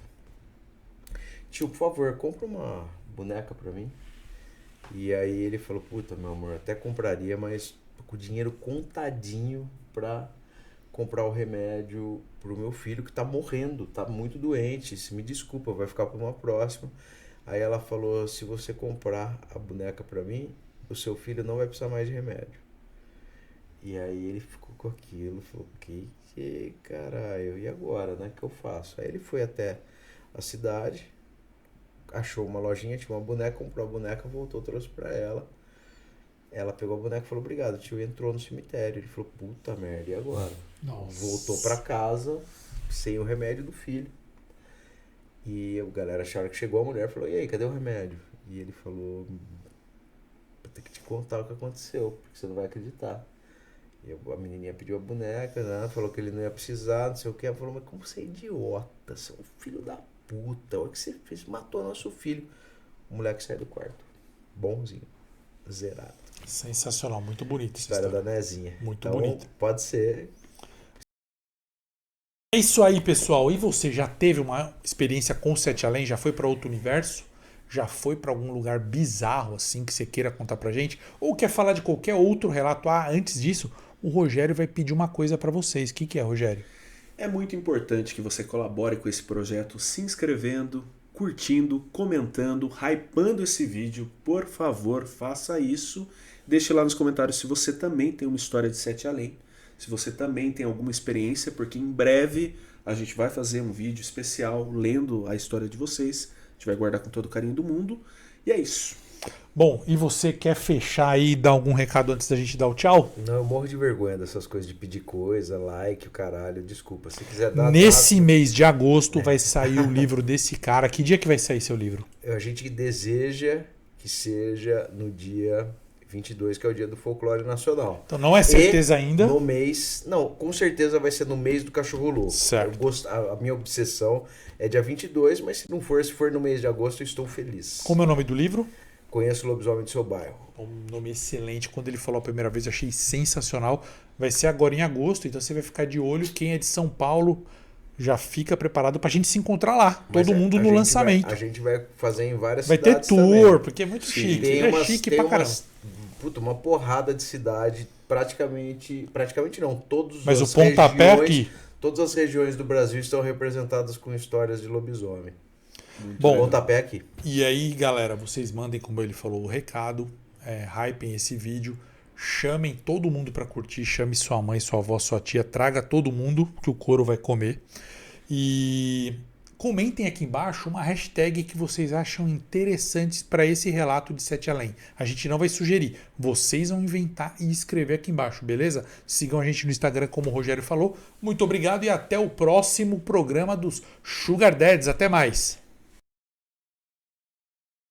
Tio, por favor, compra uma boneca pra mim. E aí ele falou, puta, meu amor, até compraria, mas tô com o dinheiro contadinho pra comprar o remédio pro meu filho que tá morrendo, tá muito doente, se me desculpa, vai ficar pra uma próxima. Aí ela falou, se você comprar a boneca pra mim, o seu filho não vai precisar mais de remédio. E aí ele ficou com aquilo, falou, que caralho, e agora, né, que eu faço? Aí ele foi até a cidade, achou uma lojinha, tinha uma boneca, comprou a boneca, voltou, trouxe pra ela. Ela pegou a boneca e falou, obrigado, tio, e entrou no cemitério. Ele falou, puta merda, e agora? Nossa. Voltou pra casa sem o remédio do filho. E a galera acharam que chegou a mulher, falou, e aí, cadê o remédio? E ele falou, vou ter que te contar o que aconteceu, porque você não vai acreditar. E a menininha pediu a boneca, né? Falou que ele não ia precisar, não sei o que. Ela falou, mas como você é idiota, você é um filho da puta, olha o que você fez, matou nosso filho. O moleque saiu do quarto, bonzinho, zerado. Sensacional, muito bonita essa História história. da Nezinha. Muito então, bonita. Pode ser. É isso aí, pessoal. E você já teve uma experiência com o Sete Além? Já foi para outro universo? Já foi para algum lugar bizarro assim que você queira contar pra gente? Ou quer falar de qualquer outro relato? Antes disso, o Rogério vai pedir uma coisa para vocês. O que é, Rogério? É muito importante que você colabore com esse projeto se inscrevendo, curtindo, comentando, hypando esse vídeo. Por favor, faça isso. Deixe lá nos comentários se você também tem uma história de Sete Além. Se você também tem alguma experiência, porque em breve a gente vai fazer um vídeo especial lendo a história de vocês. A gente vai guardar com todo o carinho do mundo. E é isso. Bom, e você quer fechar aí e dar algum recado antes da gente dar o tchau? Não, eu morro de vergonha dessas coisas de pedir coisa, like, o caralho. Desculpa, se quiser dar... Nesse mês de agosto vai sair o livro desse cara. Que dia que vai sair seu livro? A gente deseja que seja no dia 22, que é o dia do folclore nacional. Então não é certeza ainda. No mês... Não, com certeza vai ser no mês do Cachorro Louco. Certo. A minha obsessão é dia 22, mas se for no mês de agosto, eu estou feliz. Como é o nome do livro? Conheço o Lobisomem do Seu Bairro. Um nome excelente. Quando ele falou a primeira vez, eu achei sensacional. Vai ser agora em agosto, então você vai ficar de olho. Quem é de São Paulo já fica preparado pra gente se encontrar lá. Mas todo mundo no lançamento. A gente vai fazer em várias vai cidades ter tour, também. porque é muito chique. Ele é chique pra caramba. Uma porrada de cidade, praticamente não, todos Mas as o pontapé regiões, aqui. Todas as regiões do Brasil estão representadas com histórias de lobisomem. Bom, Pontapé aqui. E aí, galera, vocês mandem, como ele falou, o recado, hypem esse vídeo, chamem todo mundo para curtir, chame sua mãe, sua avó, sua tia, traga todo mundo que o couro vai comer. E comentem aqui embaixo uma hashtag que vocês acham interessantes para esse relato de Sete Além. A gente não vai sugerir, vocês vão inventar e escrever aqui embaixo, beleza? Sigam a gente no Instagram, como o Rogério falou. Muito obrigado e até o próximo programa dos Sugar Dads. Até mais!